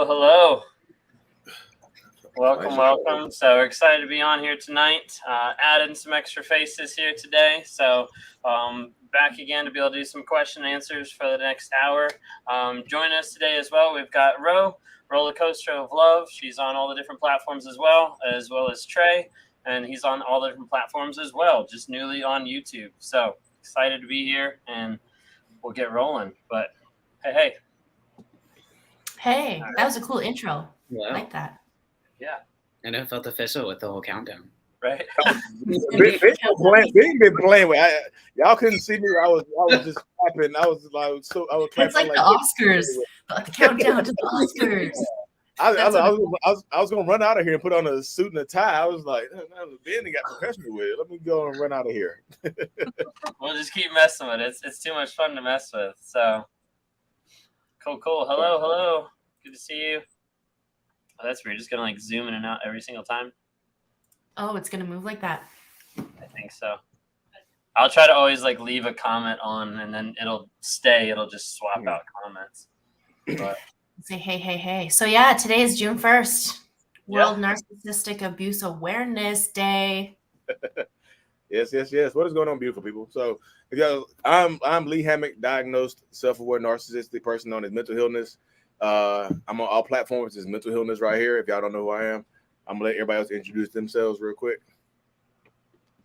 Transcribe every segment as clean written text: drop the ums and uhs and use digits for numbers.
Hello. Welcome. So we're excited to be on here tonight. Adding some extra faces here today. So back again to be able to do some question and answers for the next hour. Join us today as well. We've got Roller Coaster of Love. She's on all the different platforms as well as Trey. And he's on all the different platforms as well, just newly on YouTube. So excited to be here, and we'll get rolling. But hey. Hey, that was a cool intro. Wow. I like that. Yeah. And it felt official with the whole countdown. Right. Big been playing with. Y'all couldn't see me. I was just clapping. I was clapping. It's like the Oscars, the countdown to the Oscars. I was gonna run out of here and put on a suit and a tie. I was like, Ben got professional with it. Let me go and run out of here. We'll just keep messing with it. It's too much fun to mess with. So cool. Hello. Good to see you. Oh, that's weird. Just gonna like zoom in and out every single time. Oh, it's gonna move like that. I think so. I'll try to always like leave a comment on, and then it'll stay. It'll just swap out comments. But say hey. So yeah, today is June 1st, World Narcissistic Abuse Awareness Day. Yes. What is going on, beautiful people? So, I'm Lee Hammock, diagnosed self-aware narcissistic person known as mental Healness. I'm on all platforms. It's mental Healness right here. If y'all don't know who I am, I'm gonna let everybody else introduce themselves real quick.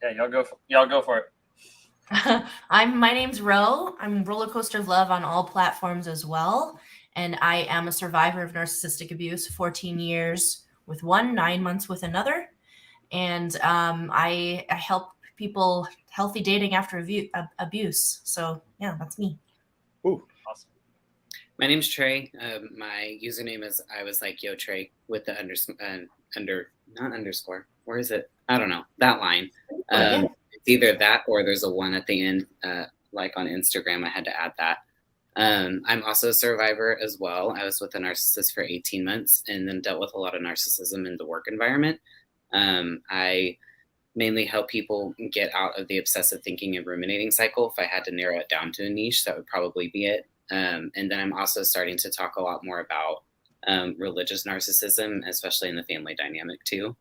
Yeah, y'all go for it. My name's Ro. I'm Roller Coaster of Love on all platforms as well. And I am a survivor of narcissistic abuse, 14 years with one, 9 months with another. And I help people healthy dating after abuse. So yeah, that's me. Ooh. Awesome. My name's Trey. My username is I was like yo Trey with the not underscore. Where is it? I don't know. That line. It's either that or there's a 1 at the end. Like on Instagram, I had to add that. I'm also a survivor as well. I was with a narcissist for 18 months and then dealt with a lot of narcissism in the work environment. I mainly help people get out of the obsessive thinking and ruminating cycle. If I had to narrow it down to a niche, that would probably be it. And then I'm also starting to talk a lot more about religious narcissism, especially in the family dynamic too.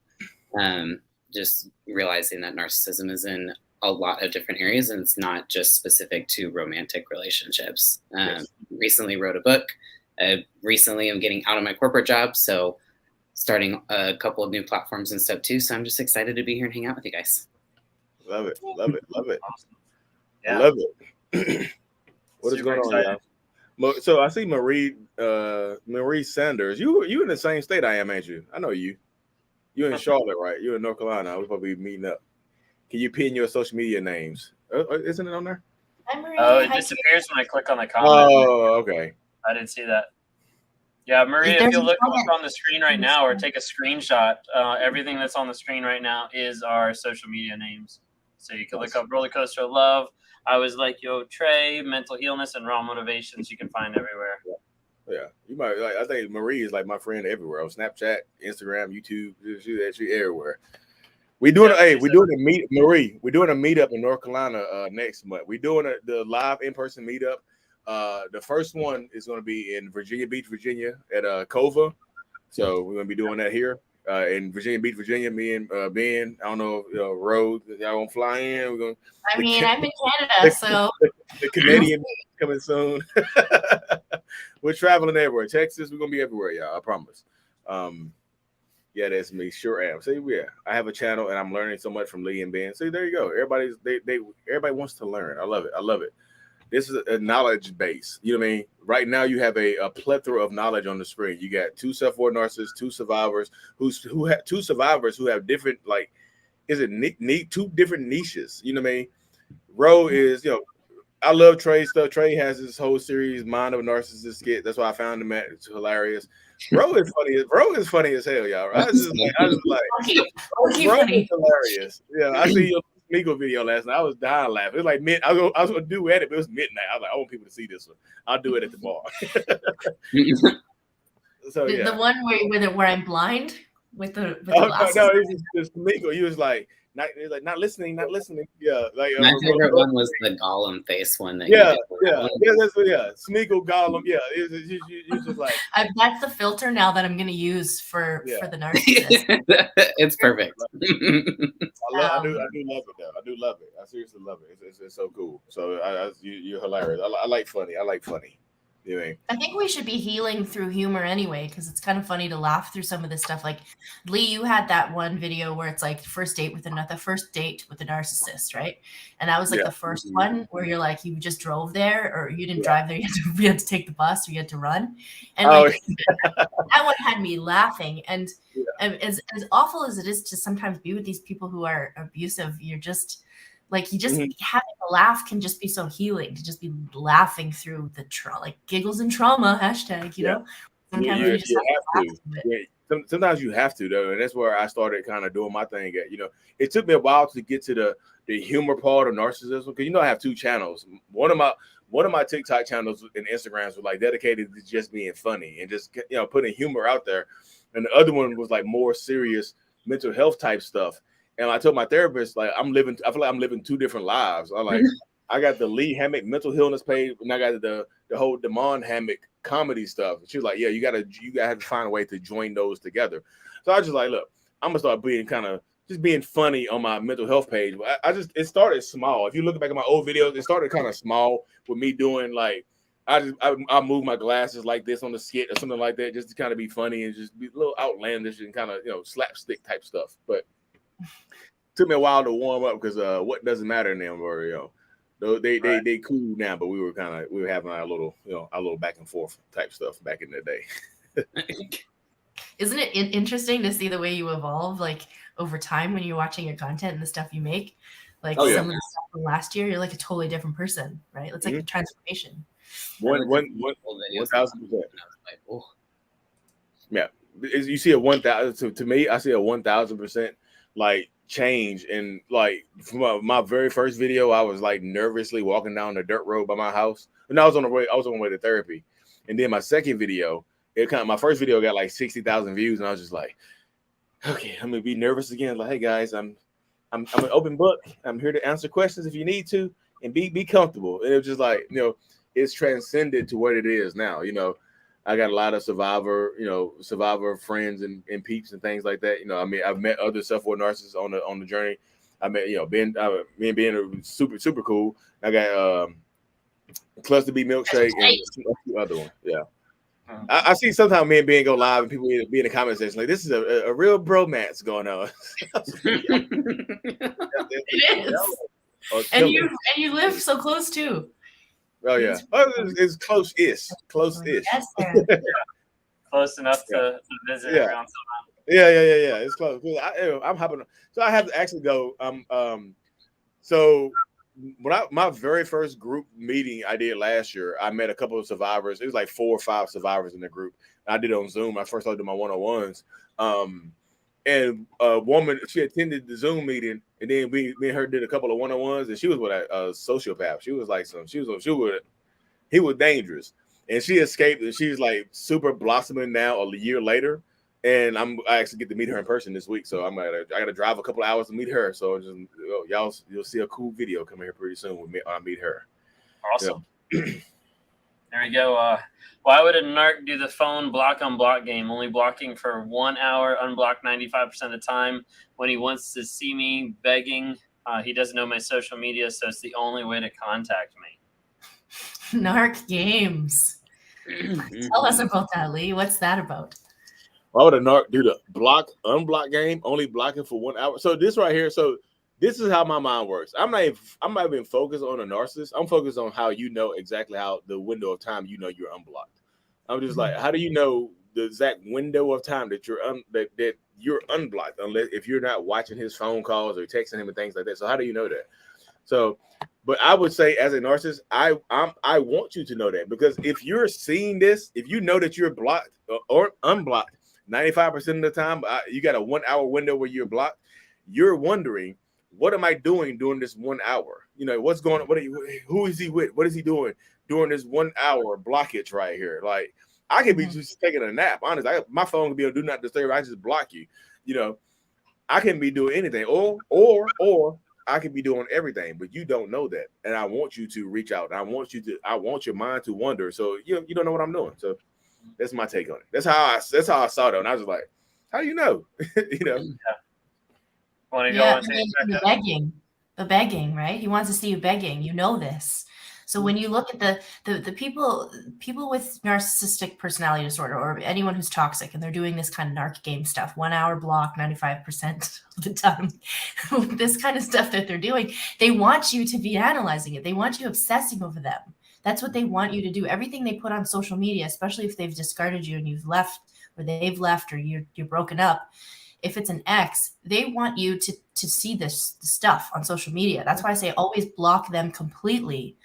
Just realizing that narcissism is in a lot of different areas and it's not just specific to romantic relationships. Recently wrote a book. Recently I'm getting out of my corporate job, so starting a couple of new platforms and stuff too. So I'm just excited to be here and hang out with you guys. Love it. Awesome. Yeah. Love it. What is going on, y'all? So I see Marie Sanders. You in the same state I am, ain't you? I know you. You in Charlotte, right? You in North Carolina. We'll probably be meeting up. Can you pin your social media names? Isn't it on there? Oh, it disappears when I click on the comment. Oh, okay. I didn't see that. Yeah, Marie, if you look on the screen right now or take a screenshot, everything that's on the screen right now is our social media names. So you can look up Roller Coaster of Love. I was like, yo, Trey, Mental Healness, and Raw Motivations. You can find everywhere. Yeah, you might. Like, I think Marie is like my friend everywhere on Snapchat, Instagram, YouTube. She everywhere. We're doing a meetup in North Carolina next month. We're doing the live in-person meetup. The first one is going to be in Virginia Beach, Virginia, at Cova. So we're going to be doing that here in Virginia Beach, Virginia. Me and Ben. I don't know if Rose, y'all gonna fly in. We're gonna. I'm in Canada, so the Canadian coming soon. We're traveling everywhere. Texas, we're gonna be everywhere, y'all. I promise. Yeah, that's me. Sure am. See, yeah, I have a channel and I'm learning so much from Lee and Ben. See, there you go. Everybody wants to learn. I love it. This is a knowledge base. You know what I mean? Right now, you have a plethora of knowledge on the screen. You got 2 self-aware narcissists, 2 survivors who have 2 survivors who have different, like, is it 2 different niches? You know what I mean? Ro is, I love Trey's stuff. Trey has his whole series, Mind of a Narcissist skit. That's why I found him it's hilarious. Ro is funny as hell, y'all. I was like, Ro is hilarious. Yeah, I see your Miko video last night. I was dying laughing. It was like I was gonna do it, but it was midnight. I was like, I want people to see this one. I'll do it at the bar. So yeah, the one where I'm blind with the no, glasses. no, it's Miko. He was like, not listening. Yeah, like my favorite one was the Gollum face one. That yeah, you did. Smeagol Gollum. Yeah, it's just like that's the filter now that I'm going to use for the narcissist. It's perfect. I do love it though. I do love it. I seriously love it. It's so cool. So you're hilarious. I like funny. You know what I mean? I think we should be healing through humor anyway, because it's kind of funny to laugh through some of this stuff. Like Lee, you had that one video where it's like first date with a narcissist, right? And that was like the first one where you're like, you just drove there, or you didn't drive there. You had to take the bus, or you had to run. And like that one had me laughing. And as awful as it is to sometimes be with these people who are abusive, you're just like, having a laugh can just be so healing, to just be laughing through the giggles and trauma #, you know. Sometimes you just have to. Sometimes you have to though, and that's where I started kind of doing my thing at. You know, it took me a while to get to the humor part of narcissism, because I have 2 channels. One of my TikTok channels and Instagrams were like dedicated to just being funny and just putting humor out there, and the other one was like more serious mental health type stuff. And I told my therapist, like, I feel like I'm living 2 different lives. I got the Lee Hammock mental illness page, and I got the whole Damon Hammock comedy stuff. And she was like, yeah, you gotta have to find a way to join those together. So I was just like, look, I'm gonna start being being funny on my mental health page. It started small. If you look back at my old videos, it started kind of small with me doing like, I move my glasses like this on the skit or something like that, just to kind of be funny and just be a little outlandish and kind of slapstick type stuff. But took me a while to warm up, because what doesn't matter in them, or they cool now, but we were having our little back and forth type stuff back in the day. Isn't it interesting to see the way you evolve, like over time when you're watching your content and the stuff you make? Like some of the stuff from last year, you're like a totally different person, right? It's like a transformation. 1,000%. Yeah, you see a 1,000. To me, I see a 1,000% like change. And like from my very first video, I was like nervously walking down the dirt road by my house, and I was on the way to therapy. And then my second video, my first video got like 60,000 views, and I was just like, okay, I'm gonna be nervous again. Like, hey guys, I'm an open book. I'm here to answer questions if you need to, and be comfortable. And it was just like, it's transcended to what it is now. I got a lot of survivor friends and peeps and things like that. I've met other SelfWorth narcissists on the journey. I met, Ben, me and Ben are super, super cool. I got Cluster B Milkshake and a few other ones. Yeah. I see sometimes me and Ben go live and people be in the comment section like, this is a real bromance going on. It is. And you live so close too. Oh yeah, it's close-ish. Yes, close enough to visit every once in a while. Yeah. It's close. I'm hopping. So I have to actually go. So when my very first group meeting I did last year, I met a couple of survivors. It was like 4 or 5 survivors in the group. I did it on Zoom. I first started doing my one-on-ones. And a woman, she attended the Zoom meeting, and then me and her did a couple of one-on-ones, and she was with a sociopath. She was like he was dangerous, and she escaped, and she's like super blossoming now a year later. And I actually get to meet her in person this week, so I got to drive a couple of hours to meet her. So you'll see a cool video coming here pretty soon when I meet her. Awesome. There we go. Why would a narc do the phone block-on-block game, only blocking for 1 hour, unblock 95% of the time? When he wants to see me begging, he doesn't know my social media, so it's the only way to contact me. Narc games. Tell us about that, Lee. What's that about? Why would a narc do the block-unblock game, only blocking for 1 hour? So this right here, this is how my mind works. I'm not even focused on a narcissist. I'm focused on how exactly how the window of time you're unblocked. I'm just like, how do you know the exact window of time that you're unblocked, unless if you're not watching his phone calls or texting him and things like that? So how do you know that? So, but I would say as a narcissist, I want you to know that, because if you're seeing this, if you know that you're blocked or unblocked 95% of the time, you got a 1 hour window where you're blocked, you're wondering, what am I doing during this 1 hour? What's going on? Who is he with? What is he doing during this 1 hour blockage right here? Like, I could be just taking a nap. Honestly, my phone could be on do not disturb. I just block you. I can be doing anything, or I can be doing everything, but you don't know that. And I want you to reach out. I want your mind to wonder. So you don't know what I'm doing. So that's my take on it. That's how I saw it. And I was like, how do you know? Want to Yeah, go the begging, right? He wants to see you begging. You know this. So when you look at the people with narcissistic personality disorder, or anyone who's toxic, and they're doing this kind of narc game stuff, 1 hour block 95% of the time, this kind of stuff that they're doing, they want you to be analyzing it. They want you obsessing over them. That's what they want you to do. Everything they put on social media, especially if they've discarded you and you've left, or they've left, or you're broken up. If it's an ex, they want you to see this stuff on social media. That's why I say always block them completely.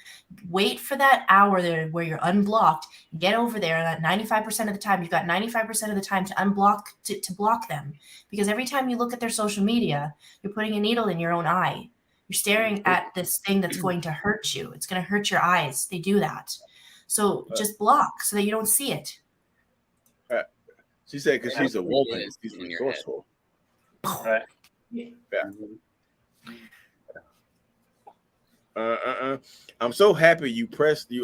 Wait for that hour there where you're unblocked. Get over there. That 95% of the time, you've got 95% of the time to unblock, to block them. Because every time you look at their social media, you're putting a needle in your own eye. You're staring at this thing that's going to hurt you. It's going to hurt your eyes. They do that. So just block so that you don't see it. She said because she's a woman, she's resourceful. Right. Yeah. I'm so happy you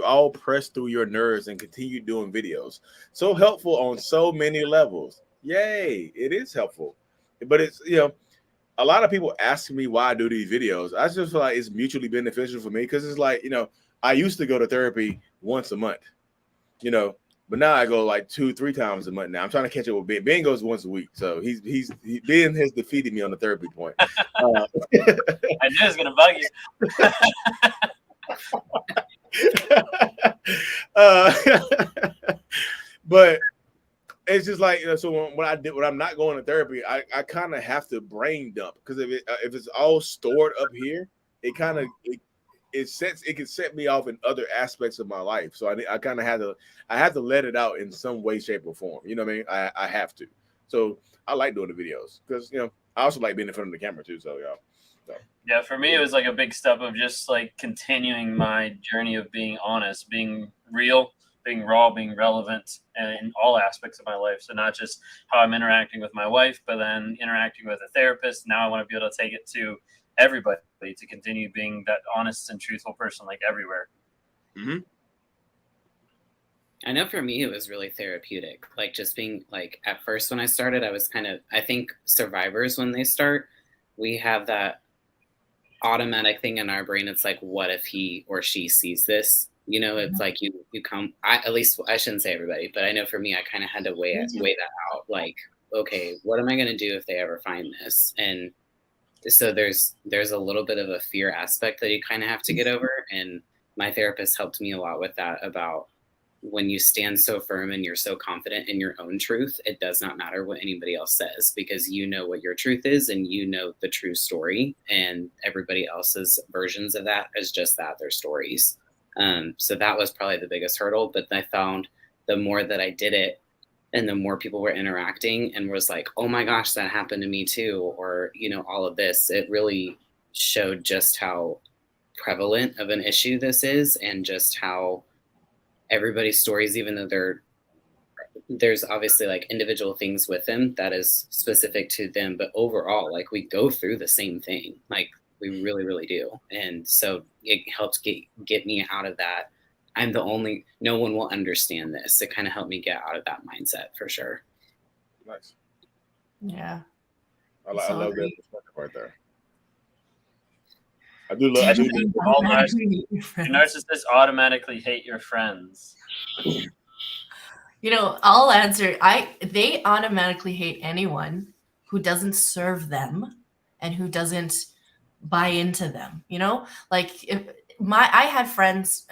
all pressed through your nerves and continue doing videos. So helpful on so many levels. Yay, it is helpful. But it's, a lot of people ask me why I do these videos. I just feel like it's mutually beneficial for me because it's like, I used to go to therapy once a month, but now I go like 2-3 times a month now. I'm trying to catch up with Ben. Ben goes once a week. So Ben has defeated me on the therapy point. I knew it was going to bug you. But it's just like, so when I'm not going to therapy, I kind of have to brain dump because if it's all stored up here, it kind of, it can set me off in other aspects of my life. So I kind of have to let it out in some way, shape, or form. You know what I mean? I have to. So I like doing the videos because I also like being in front of the camera too. So yeah, for me it was like a big step of just like continuing my journey of being honest, being real, being raw, being relevant in all aspects of my life. So not just how I'm interacting with my wife, but then interacting with a therapist. Now I want to be able to take it to everybody to continue being that honest and truthful person, like everywhere. Mm-hmm. I know for me, it was really therapeutic. Like just being like, at first when I started, I was I think survivors, when they start, we have that automatic thing in our brain. It's like, what if he or she sees this? It's like you come, at least I shouldn't say everybody, but I know for me, I kind of had to weigh that out. Like, okay, what am I going to do if they ever find this? And so there's a little bit of a fear aspect that you kind of have to get over. And my therapist helped me a lot with that, about when you stand so firm and you're so confident in your own truth, it does not matter what anybody else says, because you know what your truth is and you know the true story, and everybody else's versions of that is just that, their stories. So that was probably the biggest hurdle. But I found the more that I did it, and the more people were interacting and was like, oh my gosh, that happened to me too. Or, all of this, it really showed just how prevalent of an issue this is, and just how everybody's stories, even though there's obviously like individual things with them that is specific to them, but overall, like we go through the same thing. Like we really, really do. And so it helps get me out of that. No one will understand this. It kind of helped me get out of that mindset for sure. Nice. Yeah. I love that perspective right there. I do love narcissists automatically hate your friends. I'll answer. They automatically hate anyone who doesn't serve them and who doesn't buy into them. Like I had friends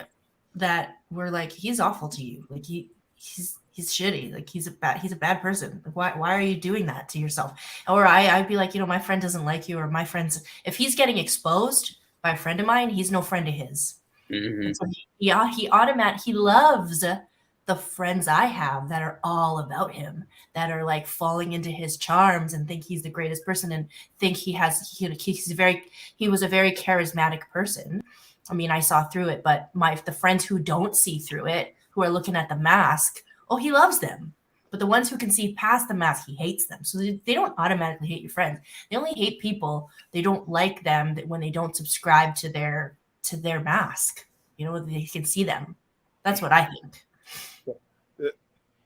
that were like, he's awful to you. Like he's shitty. Like he's a bad person. Like, why are you doing that to yourself? Or I'd be like, my friend doesn't like you, or my friends, if he's getting exposed by a friend of mine, he's no friend of his. Mm-hmm. So he loves the friends I have that are all about him, that are like falling into his charms and think he's the greatest person, and think he was a very charismatic person. I mean, I saw through it, but the friends who don't see through it, who are looking at the mask, oh, he loves them. But the ones who can see past the mask, he hates them. So they don't automatically hate your friends. They only hate people. They don't like them when they don't subscribe to their mask. You know, they can see them. That's what I think.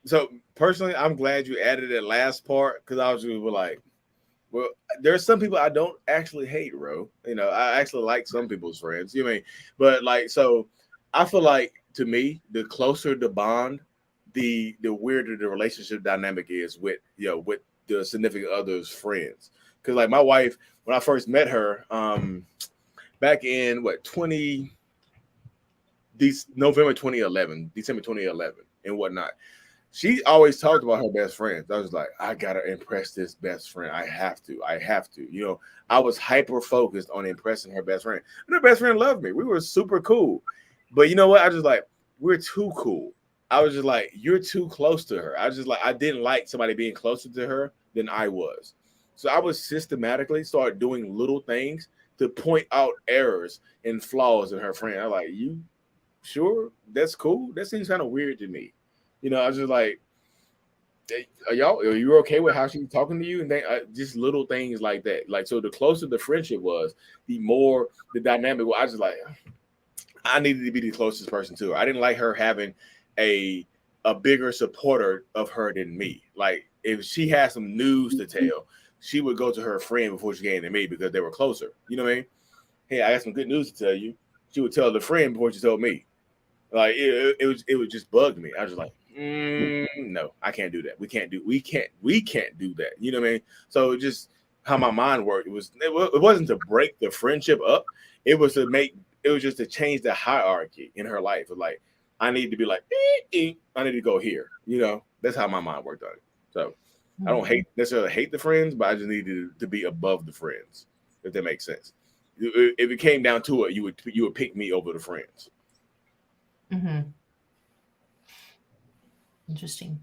So personally, I'm glad you added that last part, because I was just like, well, there's some people I don't actually hate, Ro. You know, I actually like some people's friends. You know what I mean? But like, so I feel like, to me, the closer the bond, the weirder the relationship dynamic is with, you know, with the significant other's friends. Because like my wife, when I first met her, back in November 2011, December 2011, and whatnot, she always talked about her best friends. I was like, I gotta impress this best friend. I have to. You know, I was hyper focused on impressing her best friend. And her best friend loved me. We were super cool. But you know what? I was just like, we're too cool. I was just like, you're too close to her. I was just like, I didn't like somebody being closer to her than I was. So I would systematically start doing little things to point out errors and flaws in her friend. I was like, you sure? That's cool? That seems kind of weird to me. You know, I was just like, are you okay with how she's talking to you? And then just little things like that. Like, so the closer the friendship was, the more the dynamic was. I was just like, I needed to be the closest person to her. I didn't like her having a bigger supporter of her than me. Like, if she had some news to tell, she would go to her friend before she came to me, because they were closer. You know what I mean? Hey, I got some good news to tell you. She would tell the friend before she told me. Like, it would just bug me. I was just like, no, I can't do that. We can't do that. You know what I mean? So just how my mind worked. It wasn't to break the friendship up. It was just to change the hierarchy in her life. Like, I need to be like, I need to go here. You know, that's how my mind worked on it. So I don't necessarily hate the friends, but I just needed to be above the friends, if that makes sense. If it came down to it, you would pick me over the friends. Mm-hmm. Interesting.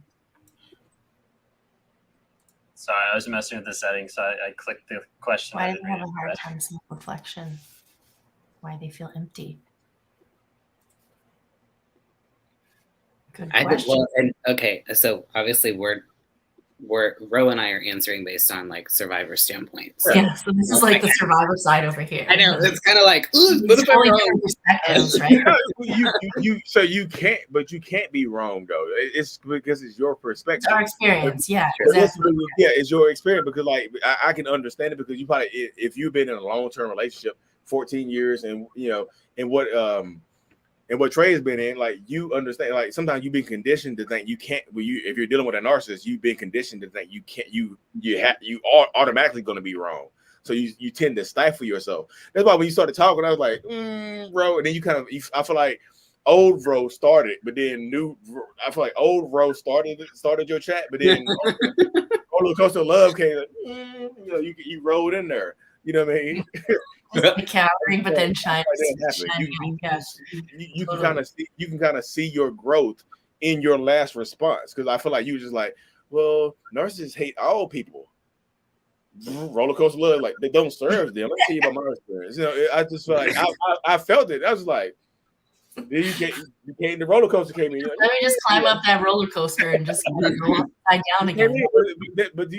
Sorry, I was messing with the settings, so I clicked the question. Why do they have a hard time self-reflection? Why they feel empty? Good question. Okay, so obviously we're Ro and I are answering based on like survivor standpoints. Yeah, so this is like the survivor side over here. I know, it's kind of like, ooh, what if I'm wrong? Perspectives, right? So you can't be wrong though. It's because it's your perspective. It's our experience, yeah. Exactly. Yeah, it's your experience, because like I can understand it, because you probably, if you've been in a long-term relationship 14 years, and you know, and what Trey has been in, like, you understand, like, sometimes you've been conditioned to think you can't. If you're dealing with a narcissist, you've been conditioned to think you can't. You are automatically going to be wrong. So you tend to stifle yourself. That's why when you started talking, I was like, bro, and then I feel like old Ro started, but then I feel like old Ro started your chat, but then Roller Coaster Love came. Like, you know, you rolled in there. You know what I mean? Cowering, but then shining. You can kind of see your growth in your last response, because I feel like you were just like, well, narcissists hate all people. Roller Coaster Love, like, they don't serve them. Let me tell you about my experience. You know, I just feel like I felt it. I was like, then the roller coaster came in. Like, let me just climb up that roller coster and just go upside down again.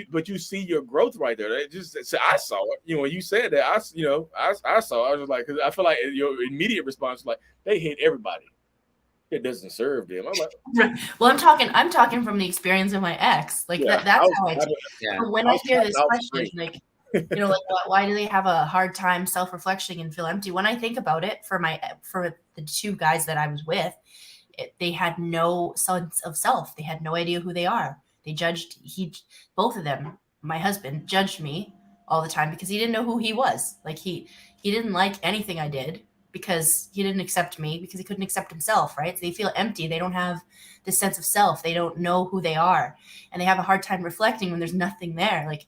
But you see your growth right there. I saw it. You know, when you said that, I saw it. I was just like, because I feel like your immediate response was like, they hate everybody. It doesn't serve them. I'm like, well, I'm talking from the experience of my ex. Like, that's how I. When I hear this question, like, you know, like, why do they have a hard time self-reflecting and feel empty? When I think about it, for the two guys that I was with, they had no sense of self. They had no idea who they are. They judged. Both of them, my husband, judged me all the time because he didn't know who he was. Like, he didn't like anything I did because he didn't accept me, because he couldn't accept himself. Right? So they feel empty. They don't have this sense of self. They don't know who they are, and they have a hard time reflecting when there's nothing there. Like.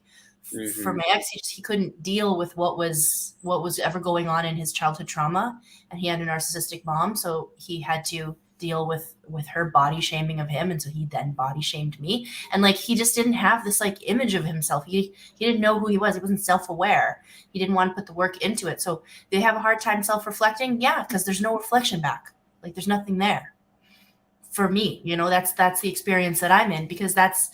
Mm-hmm. For my ex, he couldn't deal with what was ever going on in his childhood trauma, and he had a narcissistic mom, so he had to deal with her body shaming of him, and so he then body shamed me, and like, he just didn't have this like image of himself. He didn't know who he was. He wasn't self-aware. He didn't want to put the work into it. So they have a hard time self-reflecting, because there's no reflection back. Like, there's nothing there. for me, that's the experience that I'm in, because that's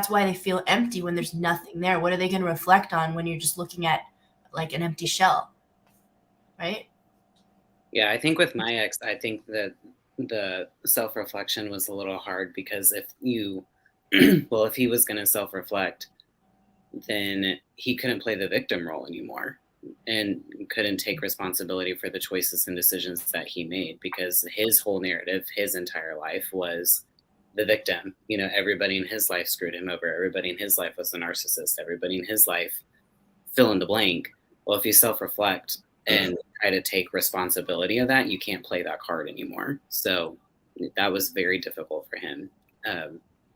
why they feel empty when there's nothing there. What are they going to reflect on when you're just looking at like an empty shell, right? Yeah, I think with my ex, I think that the self-reflection was a little hard, because if you, well, if he was going to self-reflect, then he couldn't play the victim role anymore and couldn't take responsibility for the choices and decisions that he made, because his whole narrative, his entire life was the victim. Everybody in his life screwed him over. Everybody in his life was a narcissist. Everybody in his life, fill in the blank. Well, if you self-reflect and try to take responsibility of that, you can't play that card anymore. So that was very difficult for him,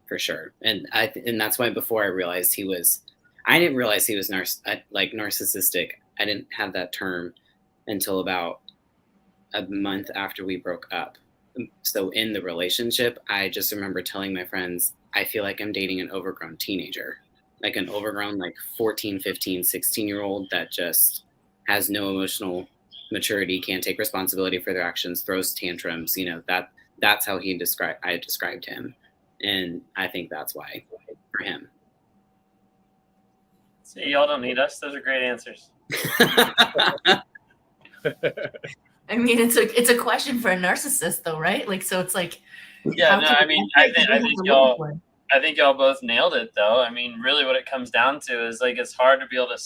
for sure. And that's why before I realized I didn't realize he was narcissistic. I didn't have that term until about a month after we broke up. So in the relationship, I just remember telling my friends, I feel like I'm dating an overgrown teenager, like an overgrown, 14, 15, 16-year-old that just has no emotional maturity, can't take responsibility for their actions, throws tantrums. That's how I described him. And I think that's why for him. See, y'all don't need us. Those are great answers. I mean, it's a question for a narcissist, though, right? So it's like, yeah, no, I mean, I think y'all both nailed it, though. I mean, really, what it comes down to is it's hard to be able to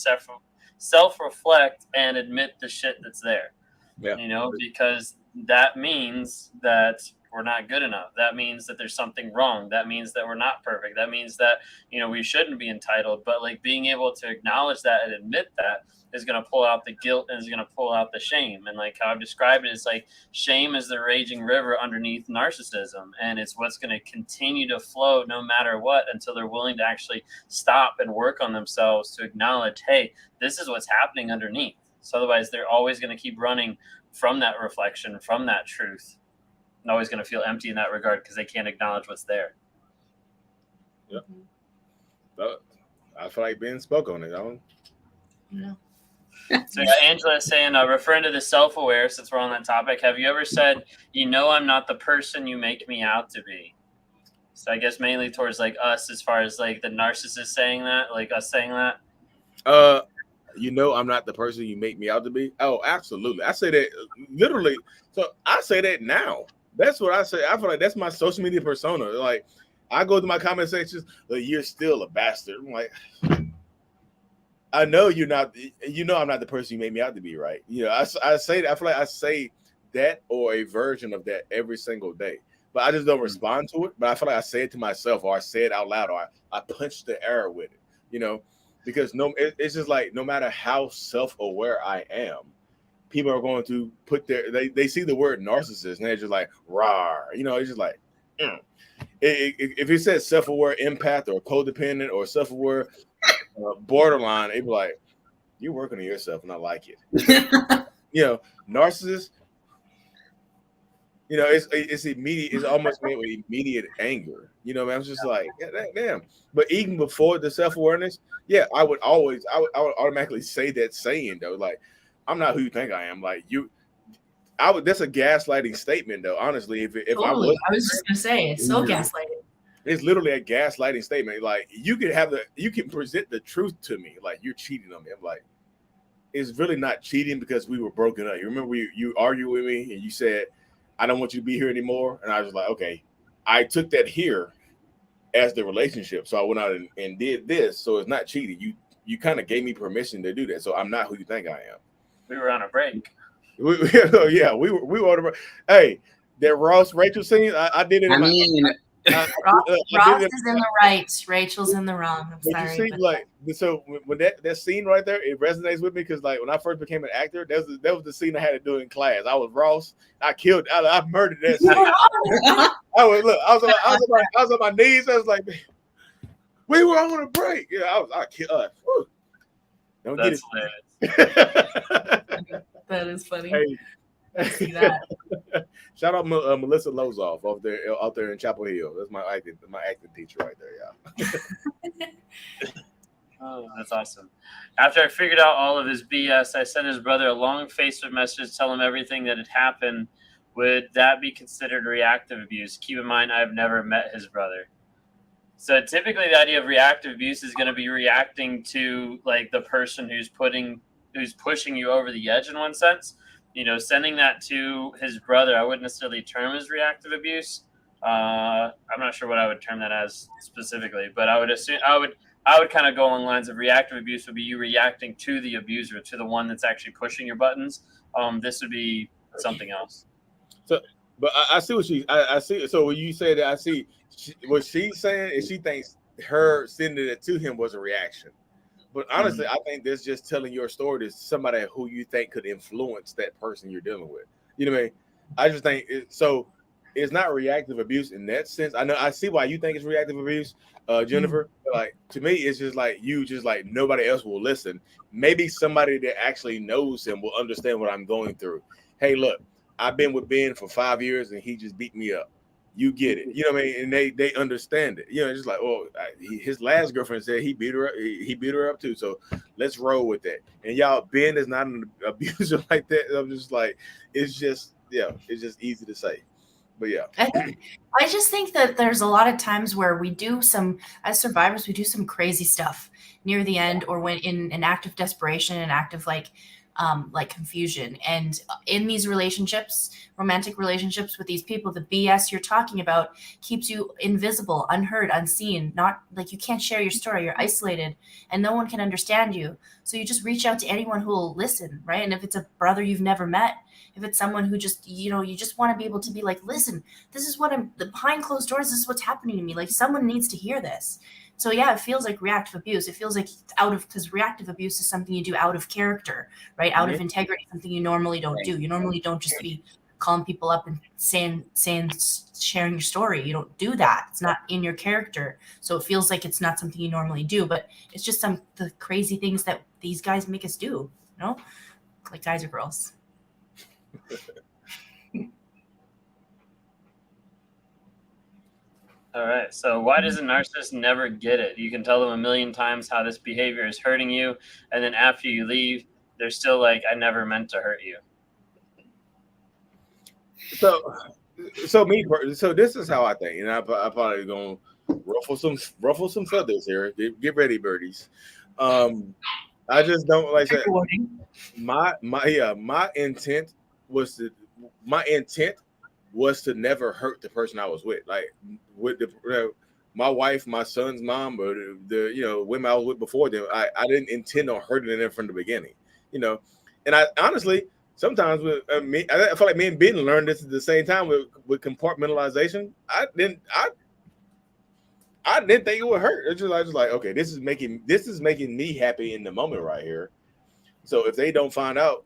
self-reflect and admit the shit that's there. Yeah. Because that means that we're not good enough. That means that there's something wrong. That means that we're not perfect. That means that we shouldn't be entitled. But being able to acknowledge that and admit that is going to pull out the guilt and is going to pull out the shame. And how I've described it is shame is the raging river underneath narcissism, and it's what's going to continue to flow no matter what until they're willing to actually stop and work on themselves to acknowledge, hey, this is what's happening underneath. So otherwise they're always going to keep running from that reflection, from that truth, and always going to feel empty in that regard because they can't acknowledge what's there. Yeah. I feel like Ben spoke on it. No. So Angela is saying, referring to the self-aware, since we're on that topic, have you ever said, I'm not the person you make me out to be? So I guess mainly towards us, as far as the narcissist saying that, us saying that. I'm not the person you make me out to be. Oh, absolutely. I say that literally. So I say that now. That's what I say. I feel like that's my social media persona. I go to my comment sections, you're still a bastard. I'm like, I know you're not. I'm not the person you made me out to be, right? I say that. I feel like I say that or a version of that every single day, but I just don't respond to it. But I feel like I say it to myself, or I say it out loud, or I punch the air with it. Because it's just no matter how self-aware I am, people are going to put they see the word narcissist and they're just rawr. It's just if it says self-aware empath or codependent or self-aware borderline, it'd be like, you're working on yourself and I like it. Narcissist, it's immediate. It's almost made with immediate anger. I'm just damn. But even before the self-awareness, yeah, I would automatically say that saying though, I'm not who you think I am. That's a gaslighting statement though. Honestly, if totally. I was just gonna say it's so gaslighting. It's literally a gaslighting statement. You can present the truth to me, you're cheating on me. I'm like, it's really not cheating because we were broken up. You remember you argued with me and you said, I don't want you to be here anymore. And I was like, okay, I took that here as the relationship. So I went out and did this. So it's not cheating. You kind of gave me permission to do that. So I'm not who you think I am. We were on a break. We were on a break. Hey, that Ross Rachel scene, I did it. Ross is in the right, Rachel's in the wrong. I'm sorry. So when that scene right there, it resonates with me because when I first became an actor, that was the scene I had to do in class. I was Ross. I murdered that scene. I was on my knees. I was like, we were on a break. Yeah, I killed. Don't That's get it. That is funny. Hey. I see that. Shout out Melissa Lozoff out there in Chapel Hill. That's my acting teacher right there, yeah. Oh, that's awesome. After I figured out all of his BS, I sent his brother a long Facebook message to tell him everything that had happened would that be considered reactive abuse? Keep in mind, I've never met his brother. So typically the idea of reactive abuse is going to be reacting to like the person who's pushing you over the edge in one sense. You know, sending that to his brother, I wouldn't necessarily term as reactive abuse. I'm not sure what I would term that as specifically, but I would assume I would kind of go along the lines of reactive abuse would be you reacting to the abuser, to the one that's actually pushing your buttons. This would be something else. So, but I see what I see. So when you say that, I see what she's saying is she thinks her sending it to him was a reaction. But honestly, I think that's just telling your story to somebody who you think could influence that person you're dealing with. You know what I mean? I just think so. It's not reactive abuse in that sense. I see why you think it's reactive abuse, Jennifer. But like to me, it's just like nobody else will listen. Maybe somebody that actually knows him will understand what I'm going through. Hey, look, I've been with Ben for 5 years and he just beat me up. You get it, you know what I mean, and they understand it. You know, just like, his last girlfriend said he beat her up. He beat her up too. So let's roll with that. And y'all, Ben is not an abuser like that. I'm just like, it's just easy to say. But yeah, I just think that there's a lot of times where as survivors, we do some crazy stuff near the end, or when in an act of desperation, an act of like confusion. And in these relationships, romantic relationships with these people, the BS you're talking about keeps you invisible, unheard, unseen. Not like you can't share your story. You're isolated and no one can understand you. So you just reach out to anyone who will listen, right? And if it's a brother you've never met, if it's someone who just, you just want to be able to be like, listen, this is behind closed doors, this is what's happening to me. Like someone needs to hear this. So yeah, it feels like reactive abuse. It feels like because reactive abuse is something you do out of character, right? Out of integrity, something you normally don't do. You normally don't just be calling people up and sharing your story. You don't do that. It's not in your character. So it feels like it's not something you normally do, but it's just the crazy things that these guys make us do, like guys or girls. All right. So why does a narcissist never get it? You can tell them a million times how this behavior is hurting you. And then after you leave, they're still like, I never meant to hurt you. So this is how I think. And I'm probably going to ruffle some feathers here. Get ready, birdies. I just don't like that. My intent was to never hurt the person I was with. Like with my wife, my son's mom, or the women I was with before them. I didn't intend on hurting them from the beginning. And I honestly sometimes I feel like me and Ben learned this at the same time with compartmentalization. I didn't think it would hurt. I was like, okay, this is making me happy in the moment right here. So if they don't find out,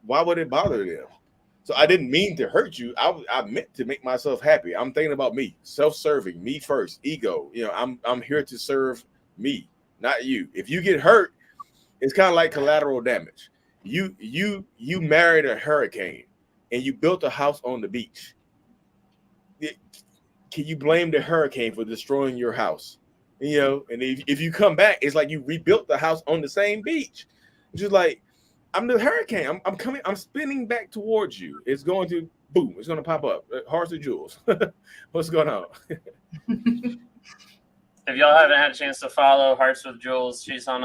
why would it bother them? So I didn't mean to hurt you. I meant to make myself happy. I'm thinking about me, self-serving, me first, ego. I'm here to serve me, not you. If you get hurt, it's kind of like collateral damage. You married a hurricane and you built a house on the beach. Can you blame the hurricane for destroying your house? And if you come back, it's like you rebuilt the house on the same beach. It's just like, I'm the hurricane. I'm coming. I'm spinning back towards you. It's going to boom. It's going to pop up. Hearts or jewels. What's going on? If y'all haven't had a chance to follow Hearts with Jules, she's on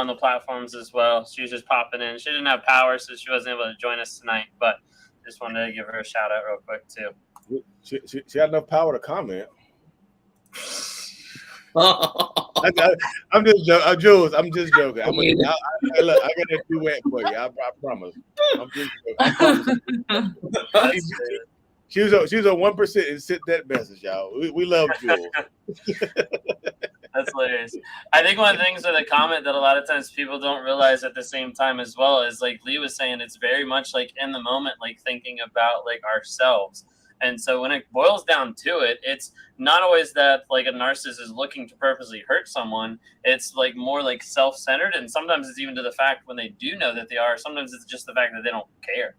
the platforms as well. She was just popping in. She didn't have power, so she wasn't able to join us tonight. But just wanted to give her a shout out real quick too. She had enough power to comment. I'm just joking. Jules, I'm just joking. I got a duet for you. I promise. I'm just joking. She was a 1% and sent that message, y'all. We love Jules. That's hilarious. I think one of the things with a comment that a lot of times people don't realize at the same time as well is, like Lee was saying, it's very much like in the moment, like thinking about like ourselves. And so when it boils down to it, it's not always that like a narcissist is looking to purposely hurt someone. It's like more like self-centered. And sometimes it's even to the fact when they do know that they are, sometimes it's just the fact that they don't care,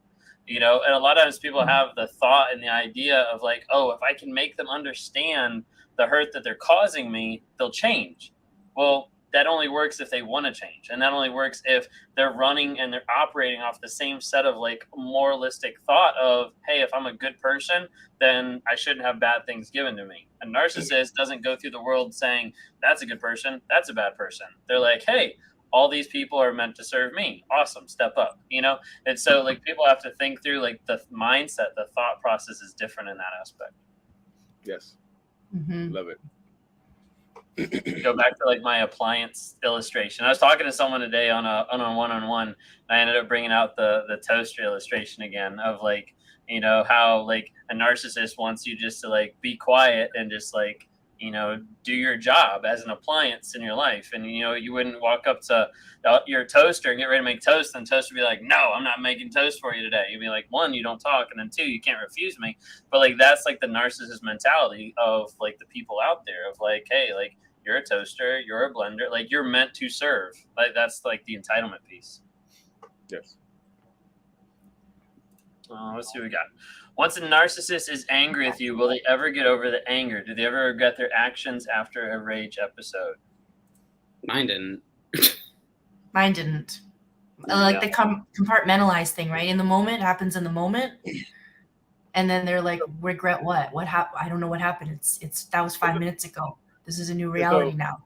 and a lot of times people have the thought and the idea of like, oh, if I can make them understand the hurt that they're causing me, they'll change. Well, that only works if they want to change, and that only works if they're running and they're operating off the same set of like moralistic thought of, hey, if I'm a good person, then I shouldn't have bad things given to me. A narcissist doesn't go through the world saying that's a good person, that's a bad person. They're like, hey, all these people are meant to serve me. Awesome, step up, you know? And so like people have to think through like the mindset, the thought process is different in that aspect. Yes. Mm-hmm. Love it. Go back to like my appliance illustration. I was talking to someone today on a one-on-one, and I ended up bringing out the toaster illustration again of like, you know, how like a narcissist wants you just to like be quiet and just like, you know, do your job as an appliance in your life. And, you know, you wouldn't walk up to your toaster and get ready to make toast, and toaster would be like, no, I'm not making toast for you today. You'd be like, one, you don't talk, and then two, you can't refuse me. But like, that's like the narcissist mentality of like the people out there of like, hey, like you're a toaster, you're a blender, like you're meant to serve. Like that's like the entitlement piece. Yes. Let's see what we got. Once a narcissist is angry with you, will they ever get over the anger? Do they ever regret their actions after a rage episode? Mine didn't. Mine didn't. Like the compartmentalize thing, right? In the moment, it happens in the moment. And then they're like, regret what? What happened? I don't know what happened. It's that was 5 minutes ago. This is a new reality now.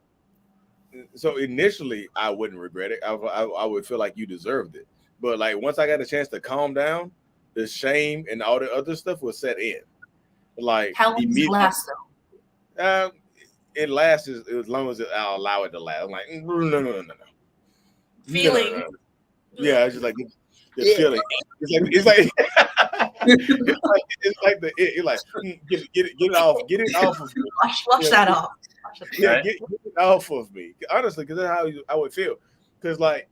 So initially, I wouldn't regret it. I would feel like you deserved it. But like once I got a chance to calm down, the shame and all the other stuff was set in. Like how long does it last though? It lasts as long as I'll allow it to last. I'm like, no. Feeling. No. Yeah, it's just like the feeling. It's like get it off of me. Wash that off. Yeah, get it off of me. Honestly, because that's how I would feel. Because like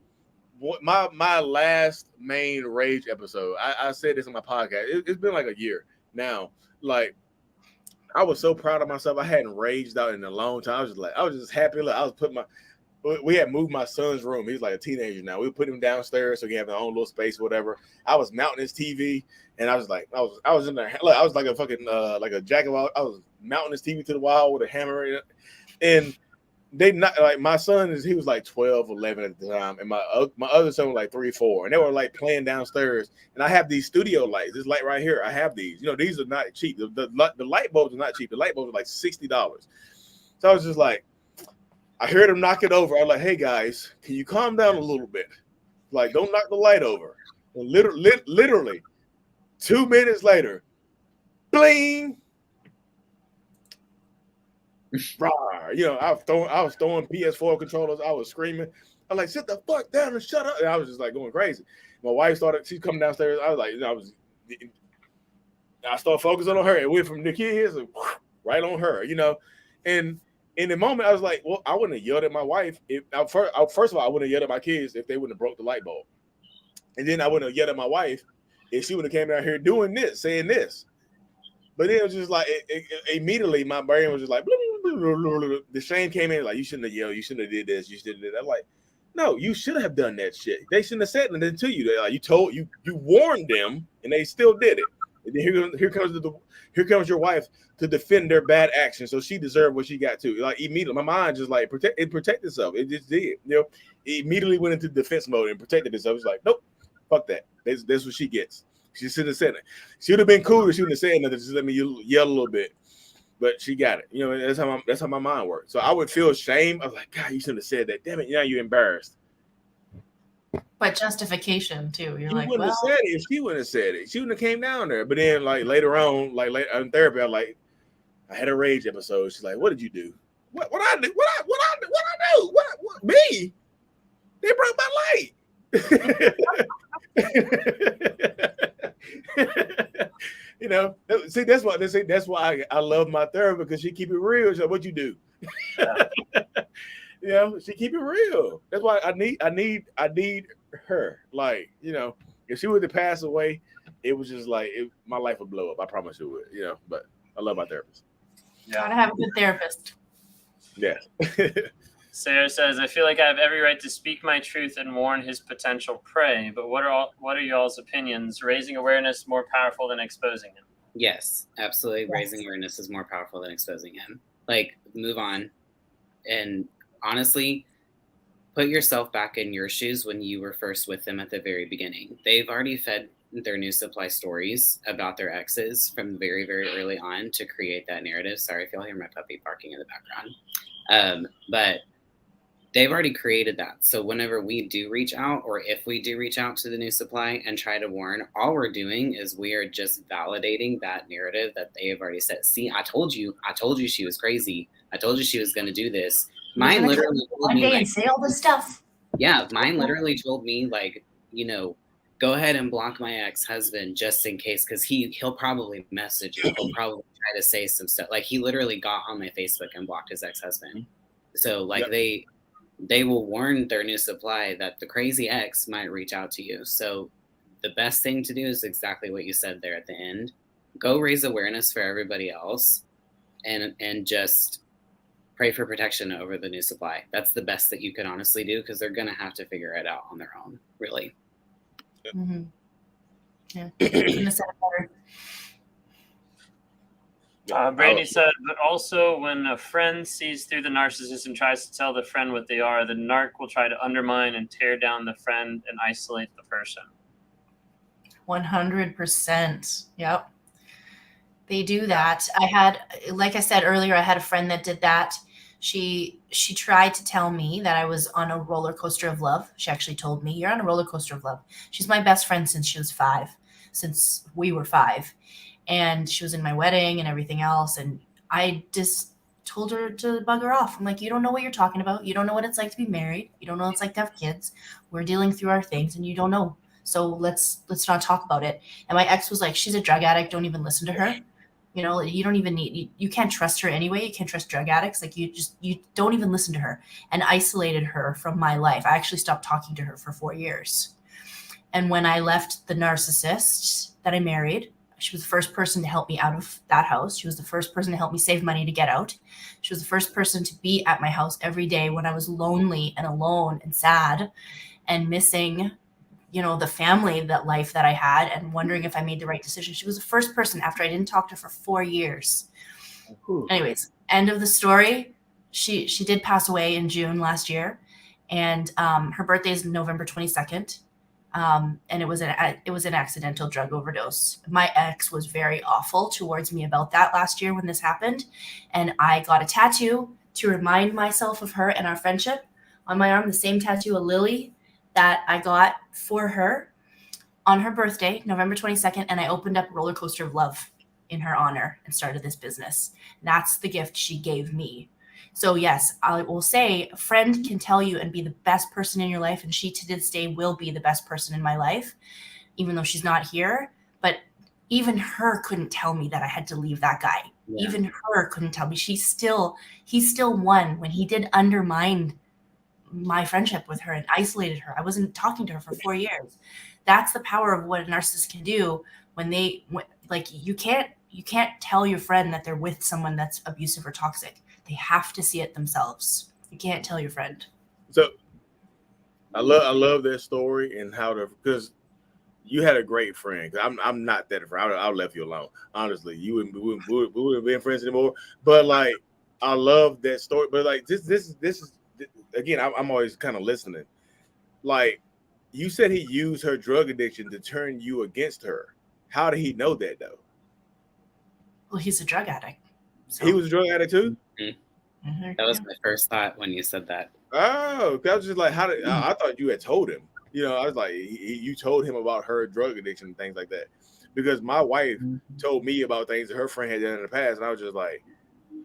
my last main rage episode, I said this on my podcast. It's been like a year now. Like I was so proud of myself. I hadn't raged out in a long time. I was just happy. Look, I was putting we had moved my son's room. He's like a teenager now. We put him downstairs so he have his own little space, whatever. I was mounting his TV, and I was like, I was in there. Look, I was like a fucking like a jack of all. I was mounting his TV to the wall with a hammer, and they not like my son he was like 12, 11 at the time, and my other son was like 3, 4, and they were like playing downstairs. And I have these studio lights. This light right here, I have these. You know, these are not cheap. The light bulbs are not cheap. The light bulbs are like $60. So I was just like, I heard him knock it over. I was like, hey guys, can you calm down a little bit? Like, don't knock the light over. And literally 2 minutes later, bling. You know, I was throwing PS4 controllers. I was screaming. I was like, sit the fuck down and shut up. And I was just like going crazy. My wife she's coming downstairs. I was like, you know, I started focusing on her. It went from the kids right on her, you know. And in the moment, I was like, well, I wouldn't have yelled at my wife. First of all, I wouldn't have yelled at my kids if they wouldn't have broke the light bulb. And then I wouldn't have yelled at my wife if she would have came down here doing this, saying this. But then it was just like, immediately my brain was just like, the shame came in, like, you shouldn't have yelled, you shouldn't have did this, you shouldn't have did that. I'm like, no, you should have done that shit. They shouldn't have said anything to you. They, like, you warned them, and they still did it. And then here comes your wife to defend their bad actions, so she deserved what she got too. Like immediately, my mind just like protect itself. It just did, you know. It immediately went into defense mode and protected itself. It's like, nope, fuck that. That's what she gets. She shouldn't have said it. She would have been cool if she wouldn't have said nothing. Just let me yell a little bit, but she got it. You know, that's how my mind works. So I would feel shame. I was like, God, you shouldn't have said that. Damn it, now you're embarrassed. But justification too. You're like, wouldn't have said it if she wouldn't have said it. She wouldn't have came down there. But then, like later on, like in therapy, I had a rage episode. She's like, "What did you do? What I do? What I do? What me? They broke my light." You know, see, that's why I love my therapist, because she keep it real. She's like, "What you do?" You know, she keep it real. That's why I need her. Like, you know, if she were to pass away, it was just like my life would blow up. I promise it would. You know, but I love my therapist. Yeah. Gotta have a good therapist. Yeah. Sarah says, I feel like I have every right to speak my truth and warn his potential prey, but what are y'all's opinions? Raising awareness more powerful than exposing him? Yes, absolutely. Yes. Raising awareness is more powerful than exposing him. Like, move on. And honestly, put yourself back in your shoes when you were first with them at the very beginning. They've already fed their new supply stories about their exes from very, very early on to create that narrative. Sorry if y'all hear my puppy barking in the background. But they've already created that. So whenever we do reach out, or if we do reach out to the new supply and try to warn, all we're doing is we are just validating that narrative that they have already said. See, I told you she was crazy. I told you she was going to do this. Mine literally told one me, day like, and say all this stuff. Yeah, mine literally told me, like, you know, go ahead and block my ex-husband just in case, because he'll probably message you. He'll probably try to say some stuff. Like, he literally got on my Facebook and blocked his ex-husband. So, like, they will warn their new supply that the crazy ex might reach out to you. So the best thing to do is exactly what you said there at the end. Go raise awareness for everybody else and just pray for protection over the new supply. That's the best that you can honestly do, because they're going to have to figure it out on their own, really. Mm-hmm. Yeah. Couldn't have said it better. Brandy said, but also when a friend sees through the narcissist and tries to tell the friend what they are, the narc will try to undermine and tear down the friend and isolate the person. 100%. Yep. They do that. Like I said earlier, I had a friend that did that. She tried to tell me that I was on a roller coaster of love. She actually told me, you're on a roller coaster of love. She's my best friend since we were 5. And she was in my wedding and everything else. And I just told her to bug her off. I'm like, you don't know what you're talking about. You don't know what it's like to be married. You don't know what it's like to have kids. We're dealing through our things and you don't know. So let's not talk about it. And my ex was like, she's a drug addict. Don't even listen to her. You know, you don't even you can't trust her anyway. You can't trust drug addicts. Like you don't even listen to her, and isolated her from my life. I actually stopped talking to her for 4 years. And when I left the narcissist that I married, she was the first person to help me out of that house. She was the first person to help me save money to get out. She was the first person to be at my house every day when I was lonely and alone and sad and missing, you know, the family, that life that I had, and wondering if I made the right decision. She was the first person after I didn't talk to her for 4 years. Anyways, end of the story. She did pass away in June last year, and her birthday is November 22nd. And it was an accidental drug overdose. My ex was very awful towards me about that last year when this happened. And I got a tattoo to remind myself of her and our friendship on my arm, the same tattoo, a lily, that I got for her on her birthday, November 22nd. And I opened up Roller Coaster of Love in her honor and started this business. That's the gift she gave me. So yes, I will say a friend can tell you and be the best person in your life. And she to this day will be the best person in my life, even though she's not here. But even her couldn't tell me that I had to leave that guy. Yeah. Even her couldn't tell me. He still won when he did undermine my friendship with her and isolated her. I wasn't talking to her for 4 years. That's the power of what a narcissist can do when you can't tell your friend that they're with someone that's abusive or toxic. They have to see it themselves. You can't tell your friend. So I love that story and because you had a great friend. I'm not that friend. I left you alone. Honestly, we wouldn't be friends anymore. But like, I love that story. But like this is again, I'm always kind of listening. Like you said, he used her drug addiction to turn you against her. How did he know that though? Well, he's a drug addict. So. He was a drug addict too? Mm-hmm. That was my first thought when you said that. Oh, I was just like, I thought you had told him. You know, I was like, you told him about her drug addiction and things like that. Because my wife told me about things that her friend had done in the past, and I was just like,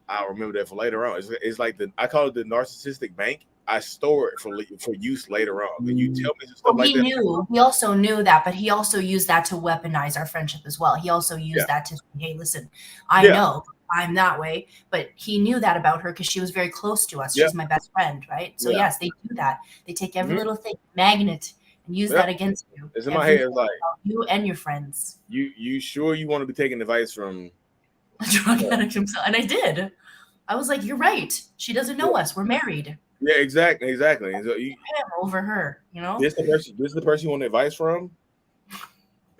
I'll remember that for later on. It's like I call it the narcissistic bank. I store it for use later on. Can you tell me some stuff like that? He also knew that, but he also used that to weaponize our friendship as well. He also used that to say, hey, listen, I know I'm that way, but he knew that about her because she was very close to us. She's my best friend, right? So yes, they do that. They take every little thing, magnet, and use that against you. It's in my head. It's like you and your friends. You sure you want to be taking advice from a drug addict himself? And I did. I was like, you're right. She doesn't know us. We're married. Yeah, exactly. And so him over her, you know. This is the person you want advice from,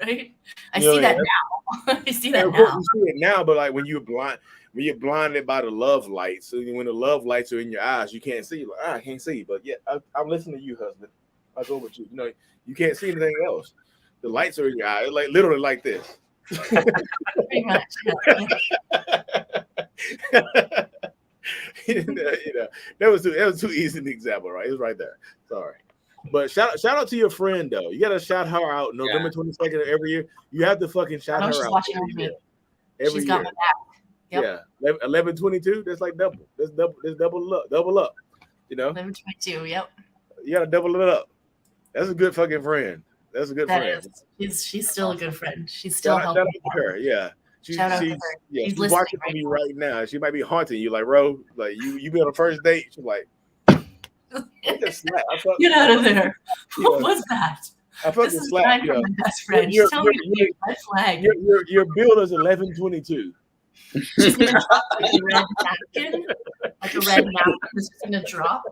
right? I see that now. I see that now. You see it now, but like when you're blind, when you're blinded by the love lights. So when the love lights are in your eyes, you can't see. Like, I can't see. But yeah, I'm listening to you, husband. I'll go with you. You know, you can't see anything else. The lights are in your eyes, like literally like this. Pretty much. You know, that was too easy an example, right? It was right there. Sorry. But shout out to your friend though. You gotta shout her out November 22nd of every year. You have to fucking shout her she's out watching every me. year. Every She's year. got my back. Yep. Yeah. 11/22, that's like double. That's double up. You know? 11/22, yep. You gotta double it up. That's a good fucking friend. That's a good friend. She's still a good friend. She's still Shout helping out to her, yeah. She's She's watching right me right now. She might be haunting you, like, bro, like you be on a first date. She's like, get out of there. What was that? I fucking This is slap. my best friend. She's telling me red flag. Your bill is 11/22. She's gonna drop like a red napkin, like a red napkin. Is just gonna drop.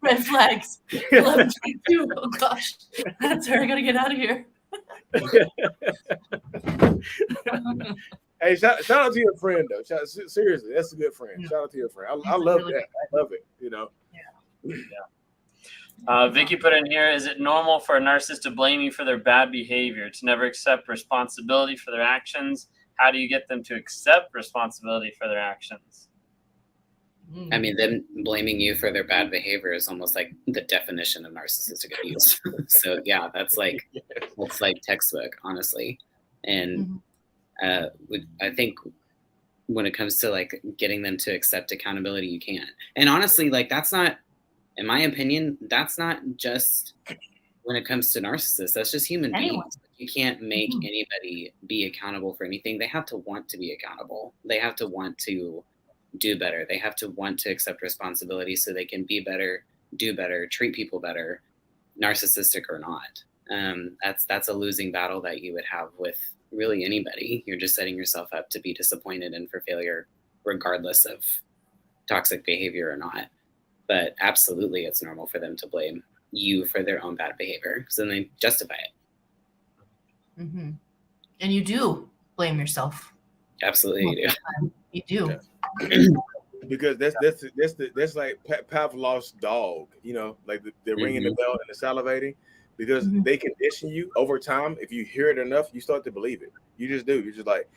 Red flags. 11/22. Oh gosh, that's her. I gotta get out of here. Hey, shout out to your friend though. Seriously, that's a good friend. Shout out to your friend. I love that. I love it. You know. Vicky put in here: is it normal for a narcissist to blame you for their bad behavior, to never accept responsibility for their actions? How do you get them to accept responsibility for their actions? I mean, them blaming you for their bad behavior is almost like the definition of narcissistic abuse. So yeah, that's like textbook, honestly. And I think when it comes to like getting them to accept accountability, you can't. And honestly, like that's not, in my opinion, that's not just when it comes to narcissists. That's just human beings. You can't make anybody be accountable for anything. They have to want to be accountable. They have to want to do better. They have to want to accept responsibility so they can be better, do better, treat people better, narcissistic or not. That's a losing battle that you would have with really anybody. You're just setting yourself up to be disappointed and for failure, regardless of toxic behavior or not. But absolutely, it's normal for them to blame you for their own bad behavior, so then they justify it. Mm-hmm. And you do blame yourself. Absolutely, you do. You do. Yeah. Because that's like Pavlov's dog, you know, like the ringing the bell and the salivating, because they condition you over time. If you hear it enough, you start to believe it. You just do. You're just like,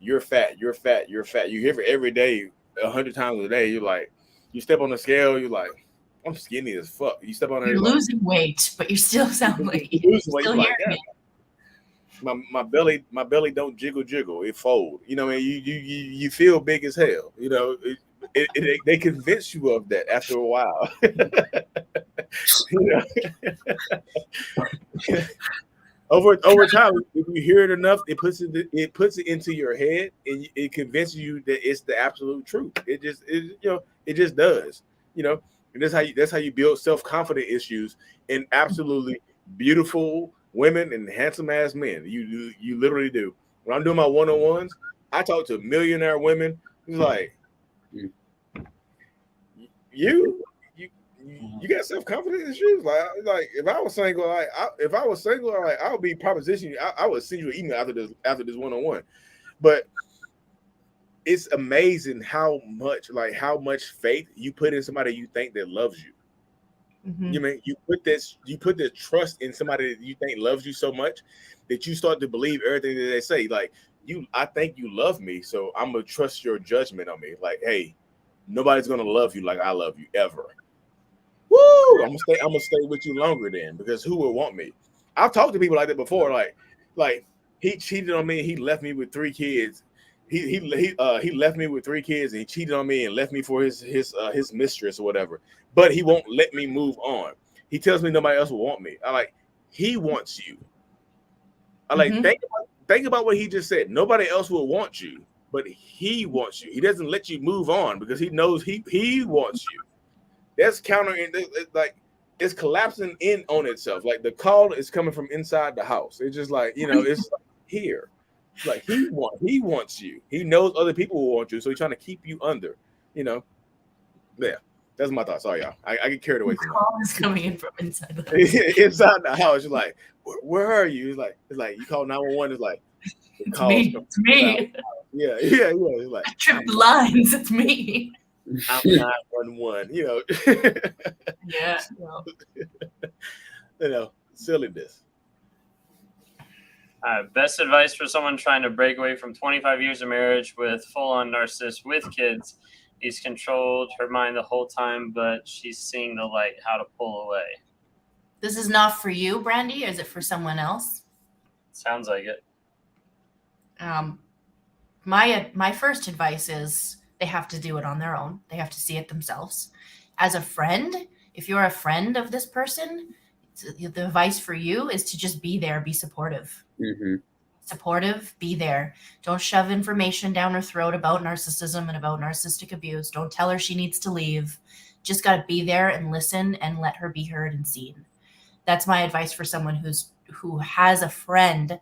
you're fat, you're fat, you're fat. You hear it every day, 100 times a day. You're like, you step on the scale, you're like, I'm skinny as fuck. You step on it. You're losing weight, but you still sound like you're still hearing it. My belly don't jiggle, it fold. You know, and you feel big as hell. You know, they convince you of that after a while. You know? Over time, if you hear it enough, it puts it into your head, and it convinces you that it's the absolute truth. It just does. You know, and that's how you build self-confident issues in absolutely beautiful women and handsome ass men. You literally do. When I'm doing my one-on-ones, I talk to millionaire women. It's like, you got self-confidence issues. Like if I was single, I would be propositioning you. I would send you an email after this one-on-one. But it's amazing how much faith you put in somebody you think that loves you. You mean you put this trust in somebody that you think loves you so much that you start to believe everything that they say. Like, I think you love me, so I'm gonna trust your judgment on me. Like, hey, nobody's gonna love you like I love you ever. Woo! I'm gonna stay with you longer then, because who would want me? I've talked to people like that before. Like he cheated on me. He left me with 3 kids. He left me with 3 kids and he cheated on me and left me for his mistress or whatever. But he won't let me move on. He tells me nobody else will want me. He wants you. Think about what he just said. Nobody else will want you, but he wants you. He doesn't let you move on because he knows he wants you. That's like it's collapsing in on itself. Like the call is coming from inside the house. It's just like, you know, it's like here. Like he wants you. He knows other people will want you, so he's trying to keep you under, you know. Yeah. That's my thought. Sorry, y'all. I get carried away The too much. call is coming in from inside the house. Inside the house, you're like, where are you? It's like you call 911. It's like, It's me. It's me. Yeah. It's like, I tripped the lines. It's me. I'm 911. Yeah. Silliness. Best advice for someone trying to break away from 25 years of marriage with full-on narcissist with kids. He's controlled her mind the whole time, but she's seeing the light. How to pull away. This is not for you, Brandy. Is it for someone else? Sounds like it. My first advice is they have to do it on their own. They have to see it themselves. As a friend, if you're a friend of this person, the advice for you is to just be there, be supportive. Mm-hmm. Supportive, be there. Don't shove information down her throat about narcissism and about narcissistic abuse. Don't tell her she needs to leave. Just got to be there and listen and let her be heard and seen. That's my advice for someone who has a friend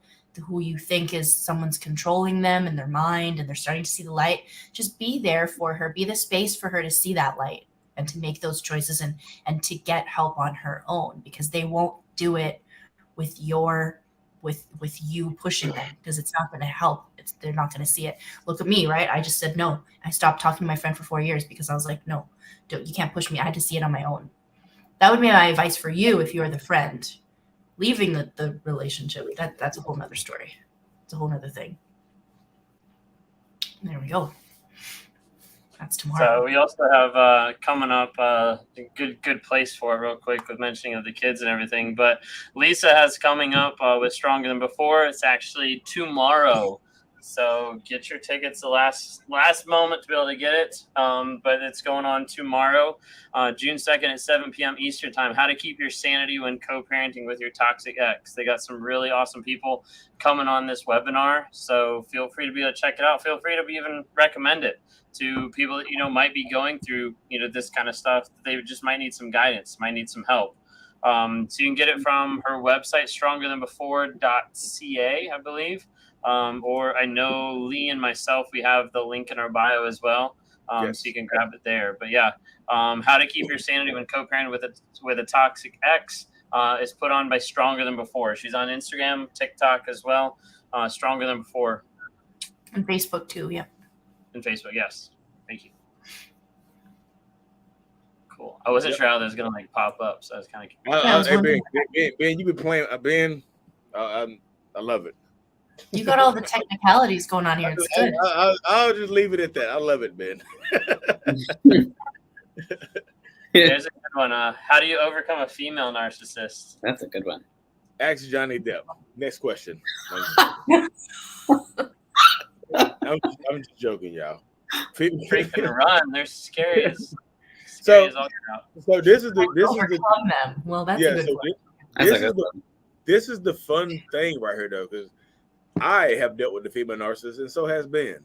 who you think is someone's controlling them in their mind and they're starting to see the light. Just be there for her. Be the space for her to see that light and to make those choices and to get help on her own, because they won't do it with you pushing them, because it's not going to help. They're not going to see it. Look at me, right? I just said no. I stopped talking to my friend for 4 years because I was like, no, you can't push me. I had to see it on my own. That would be my advice for you if you're the friend. Leaving the relationship, that's a whole nother story. It's a whole nother thing. There we go. That's tomorrow. So we also have coming up a good place for it real quick with mentioning of the kids and everything. But Lisa has coming up with Stronger Than Before. It's actually tomorrow. So get your tickets the last moment to be able to get it. But it's going on tomorrow, June 2nd at 7 p.m. Eastern time. How to keep your sanity when co-parenting with your toxic ex. They got some really awesome people coming on this webinar. So feel free to be able to check it out. Feel free to even recommend it to people that, might be going through, this kind of stuff. They just might need some guidance, might need some help. So you can get it from her website, strongerthanbefore.ca, I believe. Or I know Lee and myself, we have the link in our bio as well. Yes. So you can grab it there. But yeah, how to keep your sanity when co-parenting with a toxic ex is put on by Stronger Than Before. She's on Instagram, TikTok as well. Stronger Than Before. And Facebook too, yeah. And Facebook, yes. Thank you. Cool. I wasn't sure how that was gonna pop up, so I was kind of. Hey Ben, you've been playing. Ben, I love it. You got all the technicalities going on here. It's good. I'll just leave it at that. I love it, Ben. There's a good one. How do you overcome a female narcissist? That's a good one. Ask Johnny Depp. Next question. I'm just joking, y'all. Freaking run! They're scary as So all get out. So this is the overcome them. Well, that's a good one. This is the fun thing right here, though, because I have dealt with the female narcissist, and so has Ben.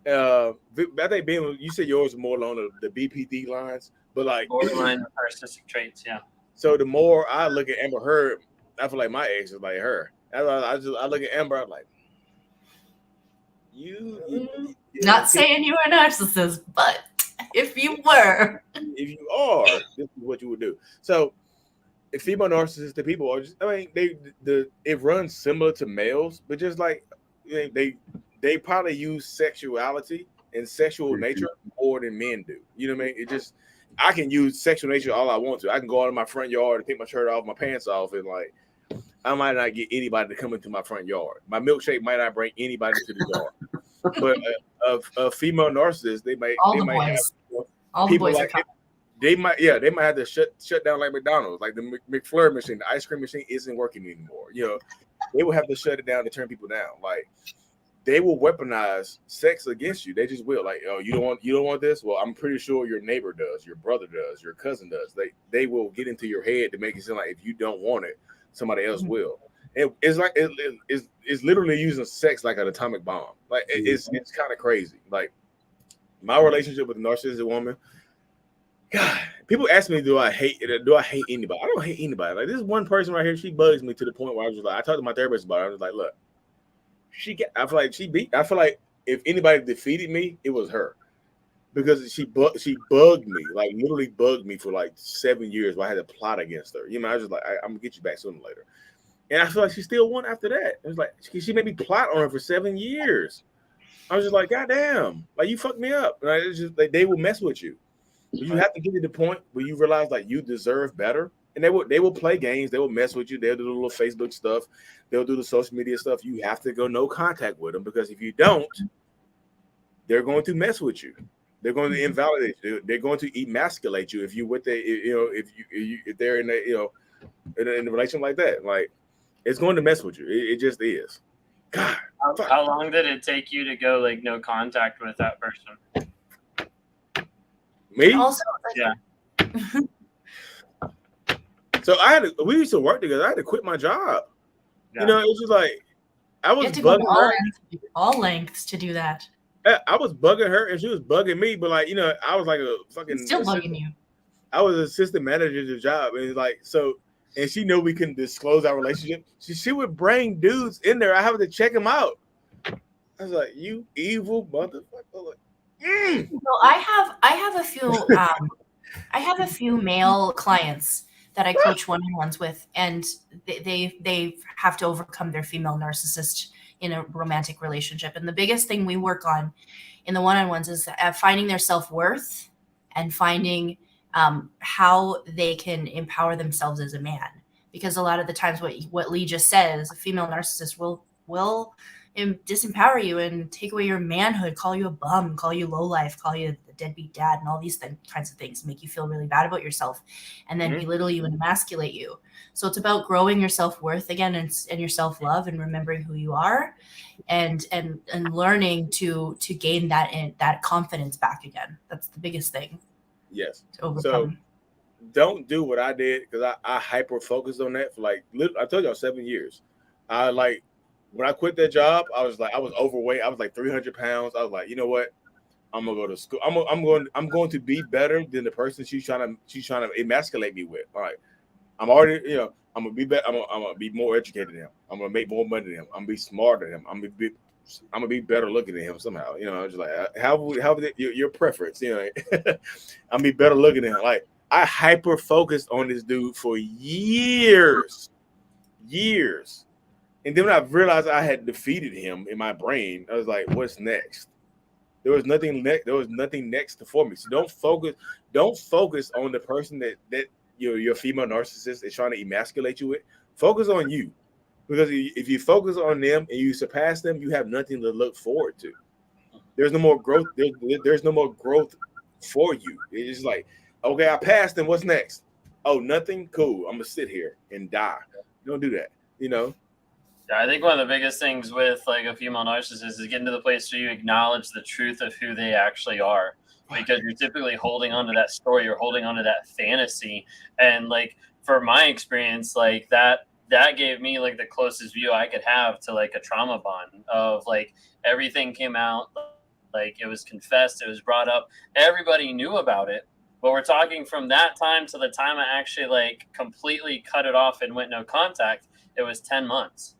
I think Ben, you said yours is more along the BPD lines, but borderline narcissistic traits, yeah. So the more I look at Amber Heard, I feel like my ex is like her. I look at Amber, I'm like, you not saying you are a narcissist, but if you were, if you are, this is what you would do. So, if female narcissists, the people are just, it runs similar to males, but just like they probably use sexuality and sexual nature more than men do. You know what I mean? I can use sexual nature all I want to. I can go out in my front yard and take my shirt off, my pants off, and I might not get anybody to come into my front yard. My milkshake might not bring anybody to the yard. But a female narcissist, they might have all people the boys like they might have to shut down like McDonald's, like the McFlurry machine, the ice cream machine isn't working anymore. They will have to shut it down to turn people down. They will weaponize sex against you. They just will. Oh, you don't want this? Well, I'm pretty sure your neighbor does, your brother does, your cousin does. They will get into your head to make it seem like if you don't want it, somebody else will. It's literally using sex like an atomic bomb. It's kind of crazy. My relationship with a narcissistic woman. God, people ask me, do I hate anybody? I don't hate anybody. This one person right here, she bugs me to the point where I was just I talked to my therapist about it. I was like, look, I feel like if anybody defeated me, it was her. because she bugged me, like literally bugged me for like 7 years. Where I had to plot against her. You know, I was just like, I'm gonna get you back sooner or later. And I feel like she still won after that. It was like she made me plot on her for 7 years. I was just like, God damn, like you fucked me up. Like, it's just like they will mess with you. But you have to get to the point where you realize like you deserve better. And they will play games, they will mess with you, they'll do the little Facebook stuff, they'll do the social media stuff. You have to go no contact with them, because if you don't, they're going to mess with you. They're going to invalidate you. They're going to emasculate you if you with the if they're in a in a relationship like that. Like it's going to mess with you. It just is. God. How long did it take you to go like no contact with that person? Me? Also, Yeah. So we used to work together. I had to quit my job. Yeah. You know, it was just like I was you have to go bugging her. all lengths to do that. I was bugging her and she was bugging me, but like, you know, I was like a fucking Still bugging you. I was assistant manager at the job, and like so, and she knew we couldn't disclose our relationship. She would bring dudes in there. I have to check them out. I was like, you evil motherfucker. Like, So I have a few I have a few male clients that I coach one-on-ones with, and they have to overcome their female narcissist in a romantic relationship. And the biggest thing we work on in the one-on-ones is finding their self-worth and finding how they can empower themselves as a man. Because a lot of the times what Lee just says, a female narcissist will disempower you and take away your manhood, call you a bum, call you lowlife, call you a deadbeat dad, and all these kinds of things, make you feel really bad about yourself, and then belittle you and emasculate you. So it's about growing your self-worth again and your self-love and remembering who you are, and learning to gain that confidence back again. That's the biggest thing. yes. To overcome. So don't do what I did, because I hyper focused on that for like I told y'all 7 years. I like when I quit that job, I was overweight. I was like 300 pounds. I was like, you know what? I'm gonna go to school. I'm going to be better than the person she's trying to emasculate me with. All right. I'm already, you know, I'm gonna be better. I'm gonna be more educated than him. I'm gonna make more money than him. I'm gonna be smarter than him. I'm gonna be better looking than him somehow. You know, I was just like, how your preference? You know, I'm gonna be better looking than him. Like I hyper focused on this dude for years. And then when I realized I had defeated him in my brain, I was like, what's next? There was nothing next for me. So don't focus on the person that your female narcissist is trying to emasculate you with. Focus on you. Because if you focus on them and you surpass them, you have nothing to look forward to. There's no more growth. There's no more growth for you. It's just like, okay, I passed them. What's next? Oh, nothing? Cool. I'm gonna sit here and die. Don't do that. You know? Yeah, I think one of the biggest things with like a female narcissist is getting to the place where you acknowledge the truth of who they actually are, because you're typically holding on to that story, you're holding on to that fantasy. And like for my experience, like that gave me like the closest view I could have to like a trauma bond of like everything came out, like it was confessed, it was brought up, everybody knew about it. But we're talking from that time to the time I actually like completely cut it off and went no contact, it was 10 months.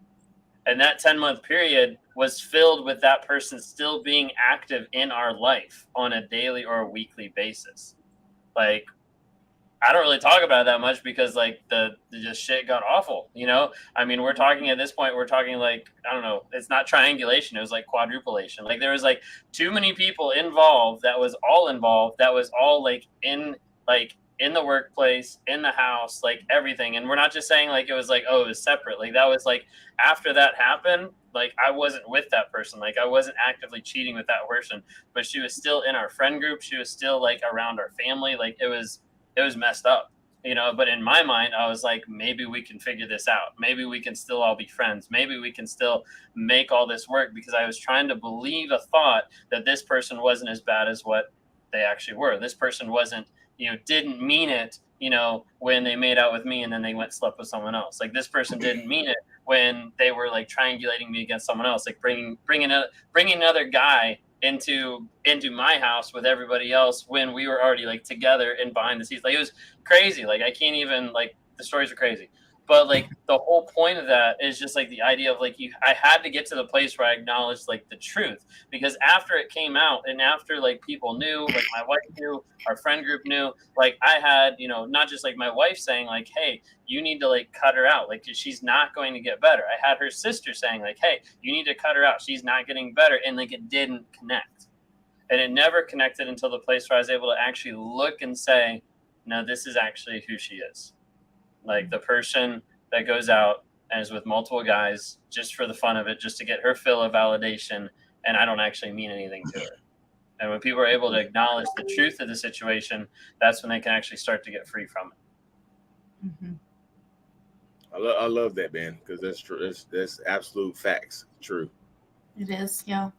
And that 10-month period was filled with that person still being active in our life on a daily or a weekly basis. Like, I don't really talk about it that much because like the just shit got awful, you know? I mean, we're talking at this point, we're talking like, I don't know, it's not triangulation. It was like quadrupulation. Like there was like too many people involved. That was all like in the workplace, in the house, like everything. And we're not just saying like, it was like, oh, it was separate. Like that was like, after that happened, like I wasn't with that person. Like I wasn't actively cheating with that person, but she was still in our friend group. She was still like around our family. Like it was messed up, you know? But in my mind, I was like, maybe we can figure this out. Maybe we can still all be friends. Maybe we can still make all this work, because I was trying to believe a thought that this person wasn't as bad as what they actually were. This person wasn't, you know, didn't mean it, you know, when they made out with me and then they went and slept with someone else. Like this person didn't mean it when they were like triangulating me against someone else, like bringing another guy into my house with everybody else when we were already like together and behind the scenes. Like it was crazy. Like I can't even, like the stories are crazy. But like the whole point of that is just like the idea of like I had to get to the place where I acknowledged like the truth, because after it came out and after like people knew, like my wife knew, our friend group knew, like I had, not just like my wife saying like, hey, you need to like cut her out, like she's not going to get better. I had her sister saying like, hey, you need to cut her out, she's not getting better. And like it didn't connect. And it never connected until the place where I was able to actually look and say, no, this is actually who she is. Like the person that goes out and is with multiple guys just for the fun of it, just to get her fill of validation, and I don't actually mean anything to her. And when people are able to acknowledge the truth of the situation, that's when they can actually start to get free from it. Mm-hmm. I love that, man, because that's true. That's absolute facts. True. It is, yeah.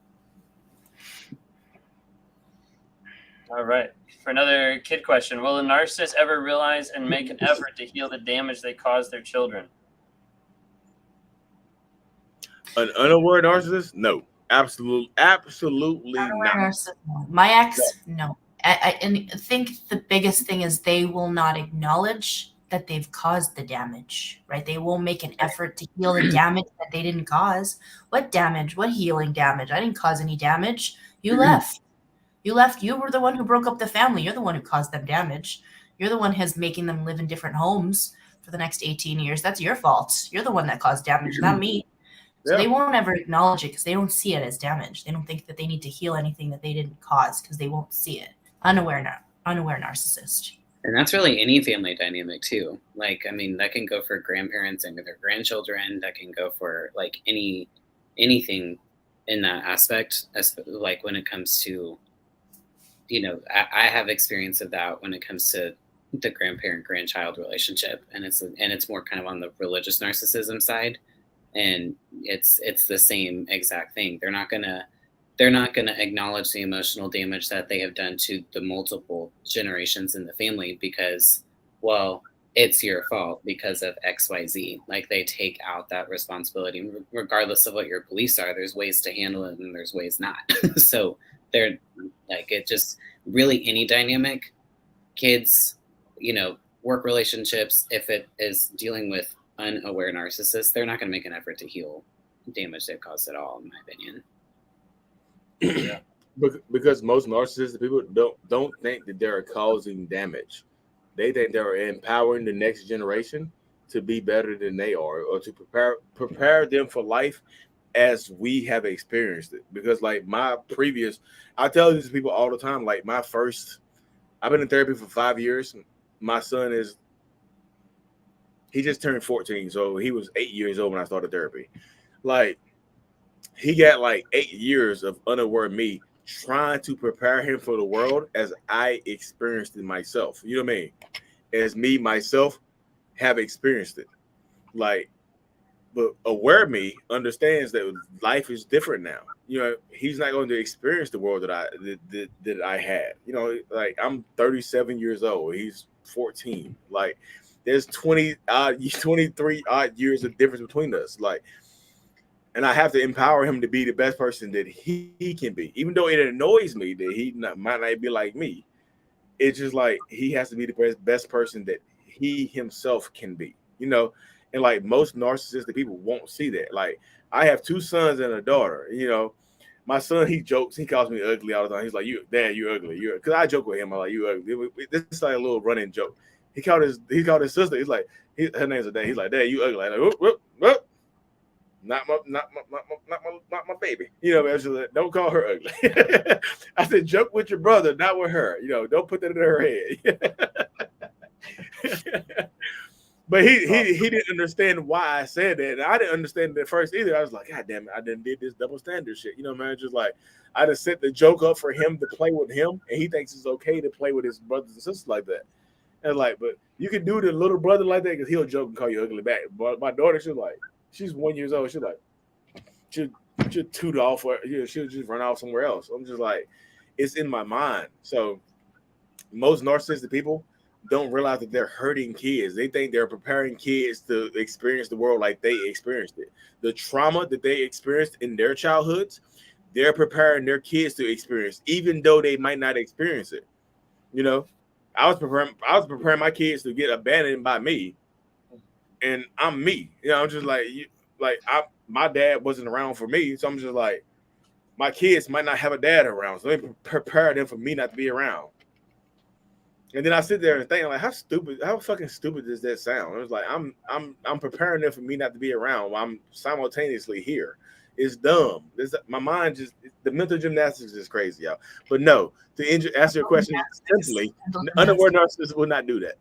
All right. For another kid question, will a narcissist ever realize and make an effort to heal the damage they caused their children? Mm-hmm. An unaware narcissist? No. Absolutely not. My ex, no. I think the biggest thing is they will not acknowledge that they've caused the damage, right? They won't make an effort to heal the damage that they didn't cause. What damage? What healing damage? I didn't cause any damage. You left. You were the one who broke up the family. You're the one who caused them damage. You're the one who's making them live in different homes for the next 18 years. That's your fault. You're the one that caused damage, not me. So they won't ever acknowledge it because they don't see it as damage. They don't think that they need to heal anything that they didn't cause because they won't see it. Unaware narcissist. And that's really any family dynamic too. Like, I mean, that can go for grandparents and their grandchildren. That can go for like anything in that aspect. As like when it comes to, I have experience of that when it comes to the grandparent-grandchild relationship, and it's more kind of on the religious narcissism side, and it's the same exact thing. They're not gonna acknowledge the emotional damage that they have done to the multiple generations in the family because, well, it's your fault because of XYZ. Like they take out that responsibility, regardless of what your beliefs are. There's ways to handle it, and there's ways not. So they're like, it just really any dynamic, kids, work relationships, if it is dealing with unaware narcissists, they're not going to make an effort to heal damage they've caused at all, in my opinion. Yeah. Because most narcissistic people don't think that they're causing damage. They think they're empowering the next generation to be better than they are, or to prepare them for life as we have experienced it. Because like I tell these people all the time, like I've been in therapy for 5 years. My son he just turned 14. So he was 8 years old when I started therapy. Like he got like 8 years of unaware me trying to prepare him for the world as I experienced it myself. You know what I mean? As me, myself have experienced it. Like, but aware me understands that life is different now. He's not going to experience the world that I had. Like I'm 37 years old. He's 14. Like there's 23 odd years of difference between us. Like, and I have to empower him to be the best person that he can be. Even though it annoys me that he might not be like me, it's just like he has to be the best person that he himself can be. And like most narcissistic people won't see that. Like I have 2 sons and a daughter. My son, he jokes, he calls me ugly all the time. He's like, "Dad, you ugly." Because I joke with him. I'm like, "You ugly." This is like a little running joke. He called his sister. He's like, her name's Dad. He's like, "Dad, you ugly." I'm like, whoop, whoop. Not my baby. I was just like, don't call her ugly. I said, joke with your brother, not with her. Don't put that in her head. But he didn't understand why I said that. And I didn't understand it at first either. I was like, God damn it, I done did this double standard shit. Man, just like I just set the joke up for him to play with him, and he thinks it's okay to play with his brothers and sisters like that. And like, but you can do the little brother like that because he'll joke and call you ugly back. But my daughter, she's 1 year old. She's like, she'll toot off, or she'll just run off somewhere else. I'm just like, it's in my mind. So most narcissistic people don't realize that they're hurting kids. They think they're preparing kids to experience the world like they experienced it. The trauma that they experienced in their childhoods, they're preparing their kids to experience, even though they might not experience it. I was preparing my kids to get abandoned by me, and I'm me. I'm just like my dad wasn't around for me, so I'm just like, my kids might not have a dad around, so let me prepare them for me not to be around. And then I sit there and think, like, how fucking stupid does that sound? It was like, I'm preparing them for me not to be around while I'm simultaneously here. It's dumb. My mind the mental gymnastics is crazy, y'all. But no, to answer your question simply, unaware narcissists will not do that.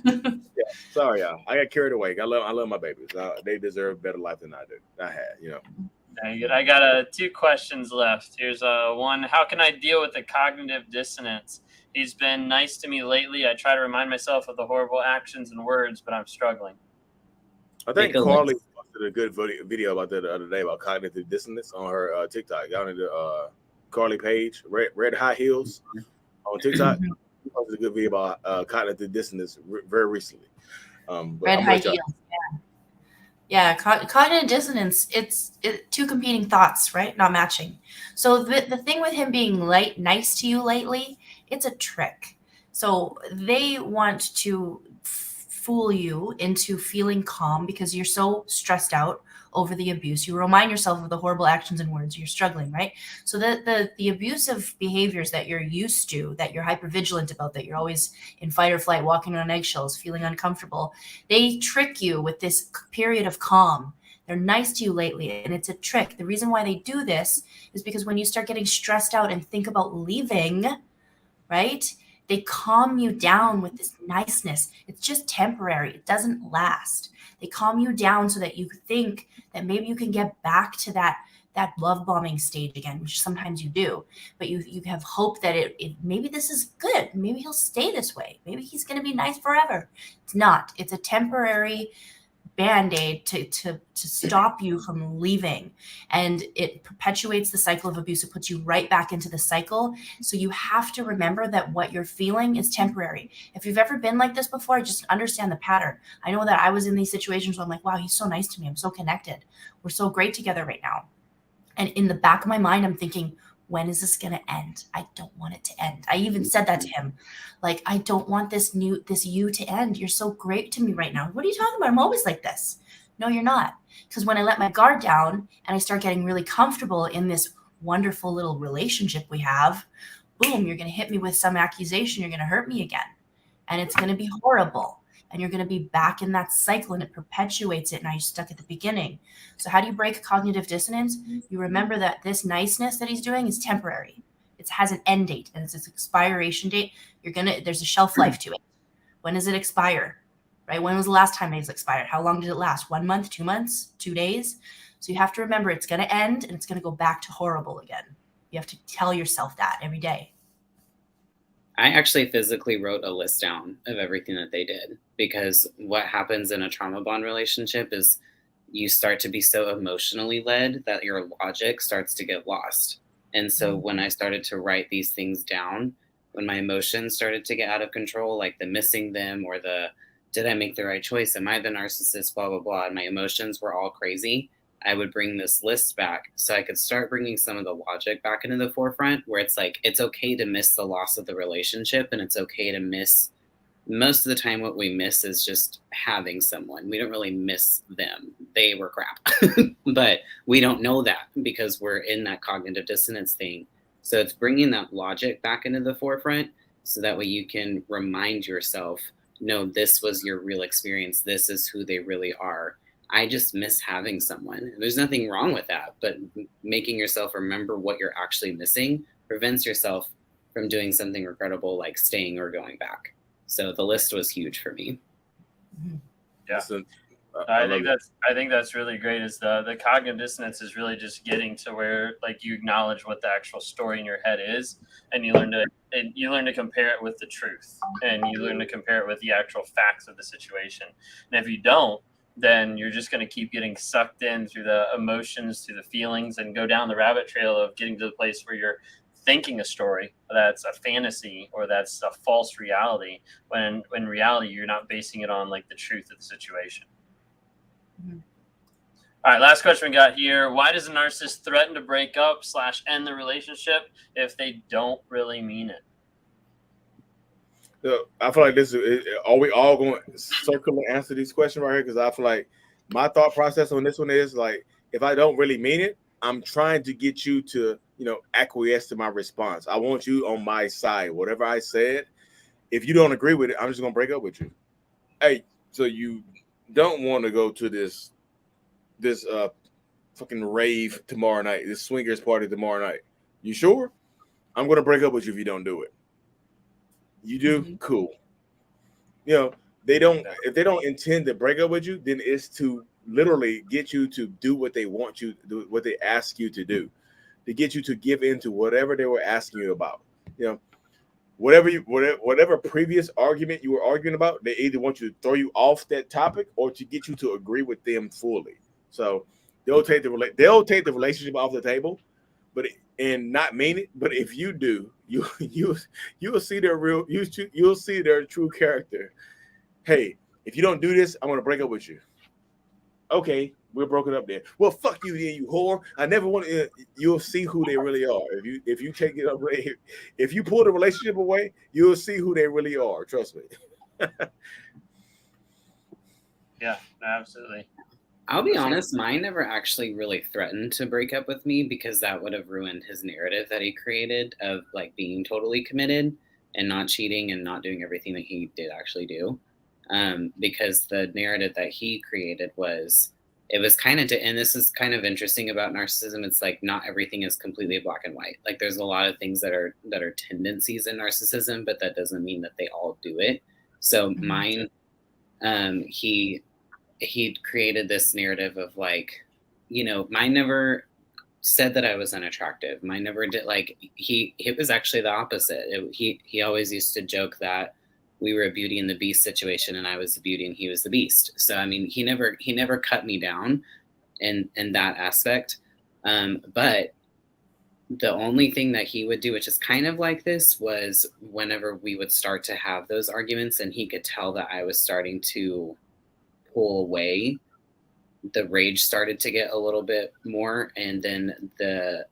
Yeah, sorry, y'all. I got carried away. I love my babies. They deserve a better life than I do. I had. Very good. I got 2 questions left. Here's one. How can I deal with the cognitive dissonance? He's been nice to me lately. I try to remind myself of the horrible actions and words, but I'm struggling. I think Carly posted a good video about that the other day about cognitive dissonance on her TikTok. Y'all need to Carly Page, red high heels on TikTok. She posted a good video about cognitive dissonance very recently. Red high heels. Yeah, cognitive dissonance, it's 2 competing thoughts, right? Not matching. So the thing with him being nice to you lately, it's a trick. So they want to fool you into feeling calm because you're so stressed out over the abuse. You remind yourself of the horrible actions and words. You're struggling, right? So the abusive behaviors that you're used to, that you're hypervigilant about, that you're always in fight or flight, walking on eggshells, feeling uncomfortable, they trick you with this period of calm. They're nice to you lately, and it's a trick. The reason why they do this is because when you start getting stressed out and think about leaving, right, they calm you down with this niceness. It's just temporary. It doesn't last. They calm you down so that you think that maybe you can get back to that love bombing stage again, which sometimes you do. But you have hope that it maybe this is good. Maybe he'll stay this way. Maybe he's going to be nice forever. It's not. It's a temporary Band-Aid to stop you from leaving, and it perpetuates the cycle of abuse. It puts you right back into the cycle. So you have to remember that what you're feeling is temporary. If you've ever been like this before, just understand the pattern. I know that I was in these situations where I'm like, wow, he's so nice to me. I'm so connected. We're so great together right now. And in the back of my mind, I'm thinking, when is this going to end? I don't want it to end. I even said that to him. Like, I don't want this you to end. You're so great to me right now. What are you talking about? I'm always like this. No, you're not. Because when I let my guard down and I start getting really comfortable in this wonderful little relationship we have, boom, you're going to hit me with some accusation. You're going to hurt me again. And it's going to be horrible. And you're going to be back in that cycle, and it perpetuates it. Now you're stuck at the beginning. So how do you break cognitive dissonance? You remember that this niceness that he's doing is temporary. It has an end date, and it's its expiration date. There's a shelf life to it. When does it expire? Right? When was the last time it was expired? How long did it last? 1 month, 2 months, 2 days? So you have to remember it's going to end, and it's going to go back to horrible again. You have to tell yourself that every day. I actually physically wrote a list down of everything that they did, because what happens in a trauma bond relationship is you start to be so emotionally led that your logic starts to get lost. And so when I started to write these things down, when my emotions started to get out of control, like the missing them or the, did I make the right choice? Am I the narcissist? Blah, blah, blah. And my emotions were all crazy. I would bring this list back so I could start bringing some of the logic back into the forefront, where it's like, it's okay to miss the loss of the relationship, and it's okay to miss, most of the time what we miss is just having someone. We don't really miss them. They were crap, but we don't know that because we're in that cognitive dissonance thing. So it's bringing that logic back into the forefront so that way you can remind yourself, no, this was your real experience. This is who they really are. I just miss having someone. There's nothing wrong with that, but making yourself remember what you're actually missing prevents yourself from doing something regrettable like staying or going back. So the list was huge for me. Yeah. I think that's really great. Is the cognitive dissonance is really just getting to where, like, you acknowledge what the actual story in your head is, and you learn to compare it with the truth, and you learn to compare it with the actual facts of the situation. And if you don't, then you're just going to keep getting sucked in through the emotions, through the feelings, and go down the rabbit trail of getting to the place where you're thinking a story that's a fantasy or that's a false reality, when in reality you're not basing it on, like, the truth of the situation. Mm-hmm. All right, last question we got here. Why does a narcissist threaten to break up / end the relationship if they don't really mean it? I feel like this is, are we all going to circle and answer these questions right here? Because I feel like my thought process on this one is like, if I don't really mean it, I'm trying to get you to, acquiesce to my response. I want you on my side. Whatever I said, if you don't agree with it, I'm just going to break up with you. Hey, so you don't want to go to this fucking rave tomorrow night, this swingers party tomorrow night. You sure? I'm going to break up with you if you don't do it. You do? Cool. If they don't intend to break up with you, then it's to literally get you to do what they want you to do, what they ask you to do, to get you to give in to whatever they were asking you about. Whatever previous argument you were arguing about, they either want you to throw you off that topic or to get you to agree with them fully. So they'll take the relationship off the table, and not mean it. But if you do, you'll see you'll see their true character. Hey, if you don't do this, I'm gonna break up with you. Okay, we're broken up then. Well, fuck you, then, you whore. I never want to. You'll see who they really are. If you take it away, if you pull the relationship away, you'll see who they really are. Trust me. Yeah, absolutely. I'll be honest, mine never actually really threatened to break up with me because that would have ruined his narrative that he created of like being totally committed and not cheating and not doing everything that he did actually do. Because the narrative that he created it was kind of, and this is kind of interesting about narcissism. It's like not everything is completely black and white. Like there's a lot of things that are tendencies in narcissism, but that doesn't mean that they all do it. So mine, he created this narrative of like, mine never said that I was unattractive. Mine never did. Like it was actually the opposite. He always used to joke that we were a Beauty and the Beast situation and I was the beauty and he was the beast. So, I mean, he never cut me down in that aspect. But the only thing that he would do, which is kind of like this, was whenever we would start to have those arguments and he could tell that I was starting to pull away, the rage started to get a little bit more. And then the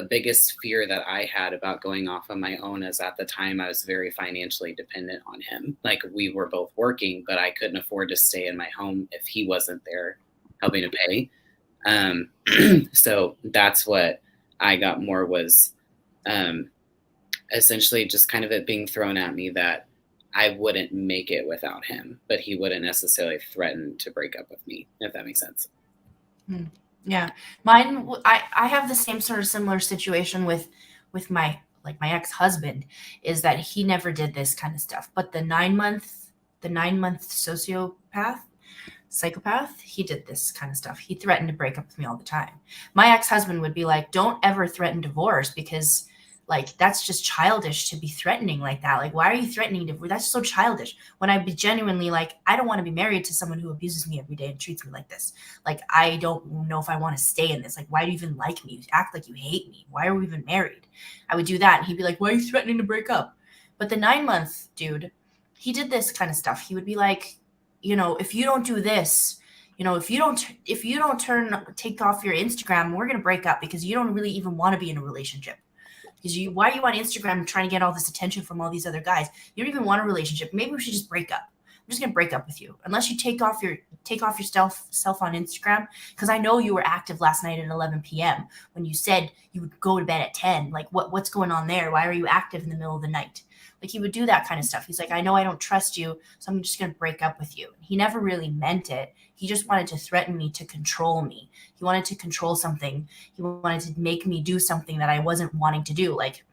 biggest fear that I had about going off on my own is at the time I was very financially dependent on him. Like we were both working, but I couldn't afford to stay in my home if he wasn't there helping to pay. So that's what I got more was essentially just kind of it being thrown at me that I wouldn't make it without him, but he wouldn't necessarily threaten to break up with me, if that makes sense. Yeah, mine. I have the same sort of similar situation with my ex-husband, is that he never did this kind of stuff. But the 9-month psychopath, he did this kind of stuff. He threatened to break up with me all the time. My ex-husband would be like, "Don't ever threaten divorce because like that's just childish to be threatening like that. Like, why are you threatening divorce? That's so childish." When I'd be genuinely like, I don't want to be married to someone who abuses me every day and treats me like this. Like, I don't know if I want to stay in this. Like, why do you even like me? You act like you hate me. Why are we even married? I would do that. And he'd be like, "Why are you threatening to break up?" But the 9-month dude, he did this kind of stuff. He would be like, if you don't do this, if you don't take off your Instagram, we're going to break up because you don't really even want to be in a relationship. Because why are you on Instagram trying to get all this attention from all these other guys? You don't even want a relationship. Maybe we should just break up. I'm just gonna break up with you unless you take off your self on Instagram. Because I know you were active last night at 11 p.m. when you said you would go to bed at 10. Like what's going on there? Why are you active in the middle of the night? Like he would do that kind of stuff. He's like, "I know I don't trust you, so I'm just gonna break up with you." He never really meant it. He just wanted to threaten me to control me. He wanted to control something. He wanted to make me do something that I wasn't wanting to do, like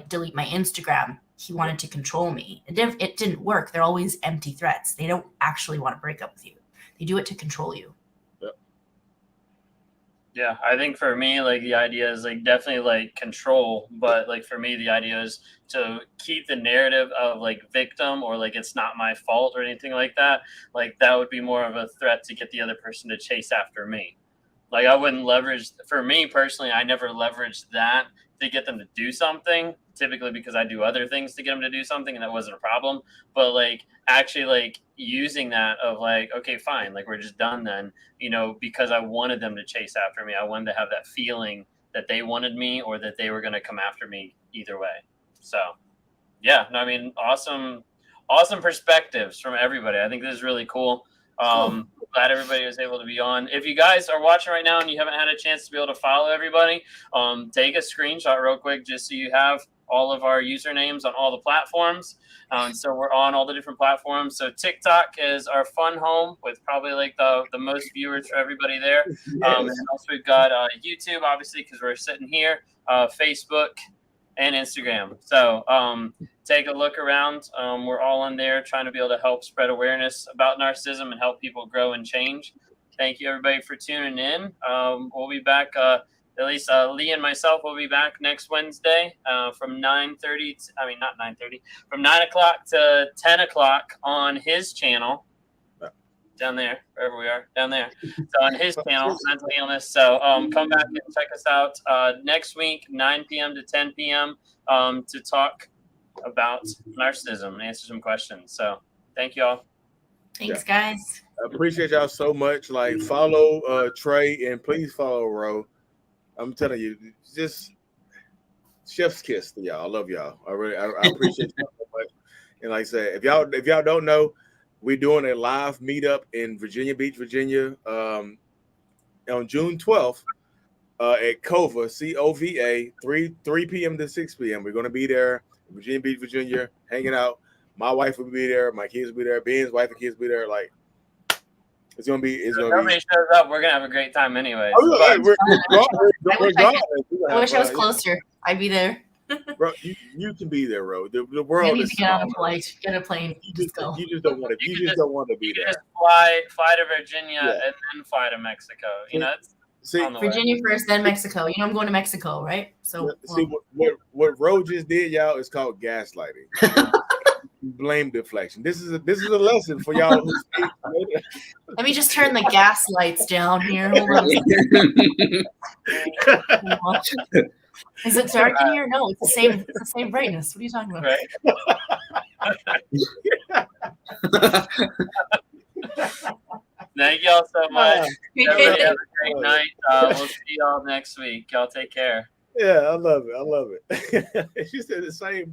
delete my Instagram. He wanted to control me. It didn't work. They're always empty threats. They don't actually want to break up with you. They do it to control you. Yeah, I think for me, like the idea is like definitely like control, but like for me, the idea is to keep the narrative of like victim or like it's not my fault or anything like that. Like that would be more of a threat to get the other person to chase after me. Like I wouldn't leverage, for me personally, I never leveraged that to get them to do something, typically because I do other things to get them to do something and that wasn't a problem. But like actually like using that of like, okay, fine, like we're just done then, because I wanted them to chase after me. I wanted to have that feeling that they wanted me or that they were going to come after me either way. So Yeah, no, I mean, awesome perspectives from everybody. I think this is really cool. Glad everybody was able to be on. If you guys are watching right now and you haven't had a chance to be able to follow everybody, take a screenshot real quick just so you have all of our usernames on all the platforms. So we're on all the different platforms. So TikTok is our fun home with probably like the most viewers for everybody there. And also we've got YouTube, obviously, because we're sitting here, Facebook, and Instagram. So take a look around. We're all on there trying to be able to help spread awareness about narcissism and help people grow and change. Thank you, everybody, for tuning in. We'll be back. At least Lee and myself will be back next Wednesday from 9:30. Not 9:30. From 9 o'clock to 10 o'clock on his channel. Down there, wherever we are, down there. So on his channel, Mental Healness. So come back and check us out next week, 9 p.m. to 10 p.m. To talk about narcissism and answer some questions. So thank you all. Thanks, guys. I appreciate y'all so much. Like, follow Trey and please follow Ro. I'm telling you, just chef's kiss to y'all. I love y'all. I appreciate y'all so much. And like I said, if y'all don't know, we're doing a live meetup in Virginia Beach, Virginia, on June 12th at COVA, COVA, 3 p.m. to 6 p.m. We're going to be there in Virginia Beach, Virginia, hanging out. My wife will be there. My kids will be there. Ben's wife and kids will be there. Like, it's going to be. If nobody shows up, we're going to have a great time anyway. I wish I was closer. I'd be there. Bro, you can be there, bro. The world I need is to get on a flight, get a plane, just go. You just don't want to. You just don't want to be there. Just fly to Virginia and then fly to Mexico. You know, it's on the Virginia way. first, then Mexico. You know I'm going to Mexico, right? So see what Ro just did, y'all, is called gaslighting. Blame deflection. This is a lesson for y'all. Let me just turn the gas lights down here. Hold on. Is it dark in here? No, it's the same brightness. What are you talking about? Right. Thank y'all so much. Everybody have a great night. We'll see y'all next week. Y'all take care. Yeah, I love it. She said the same.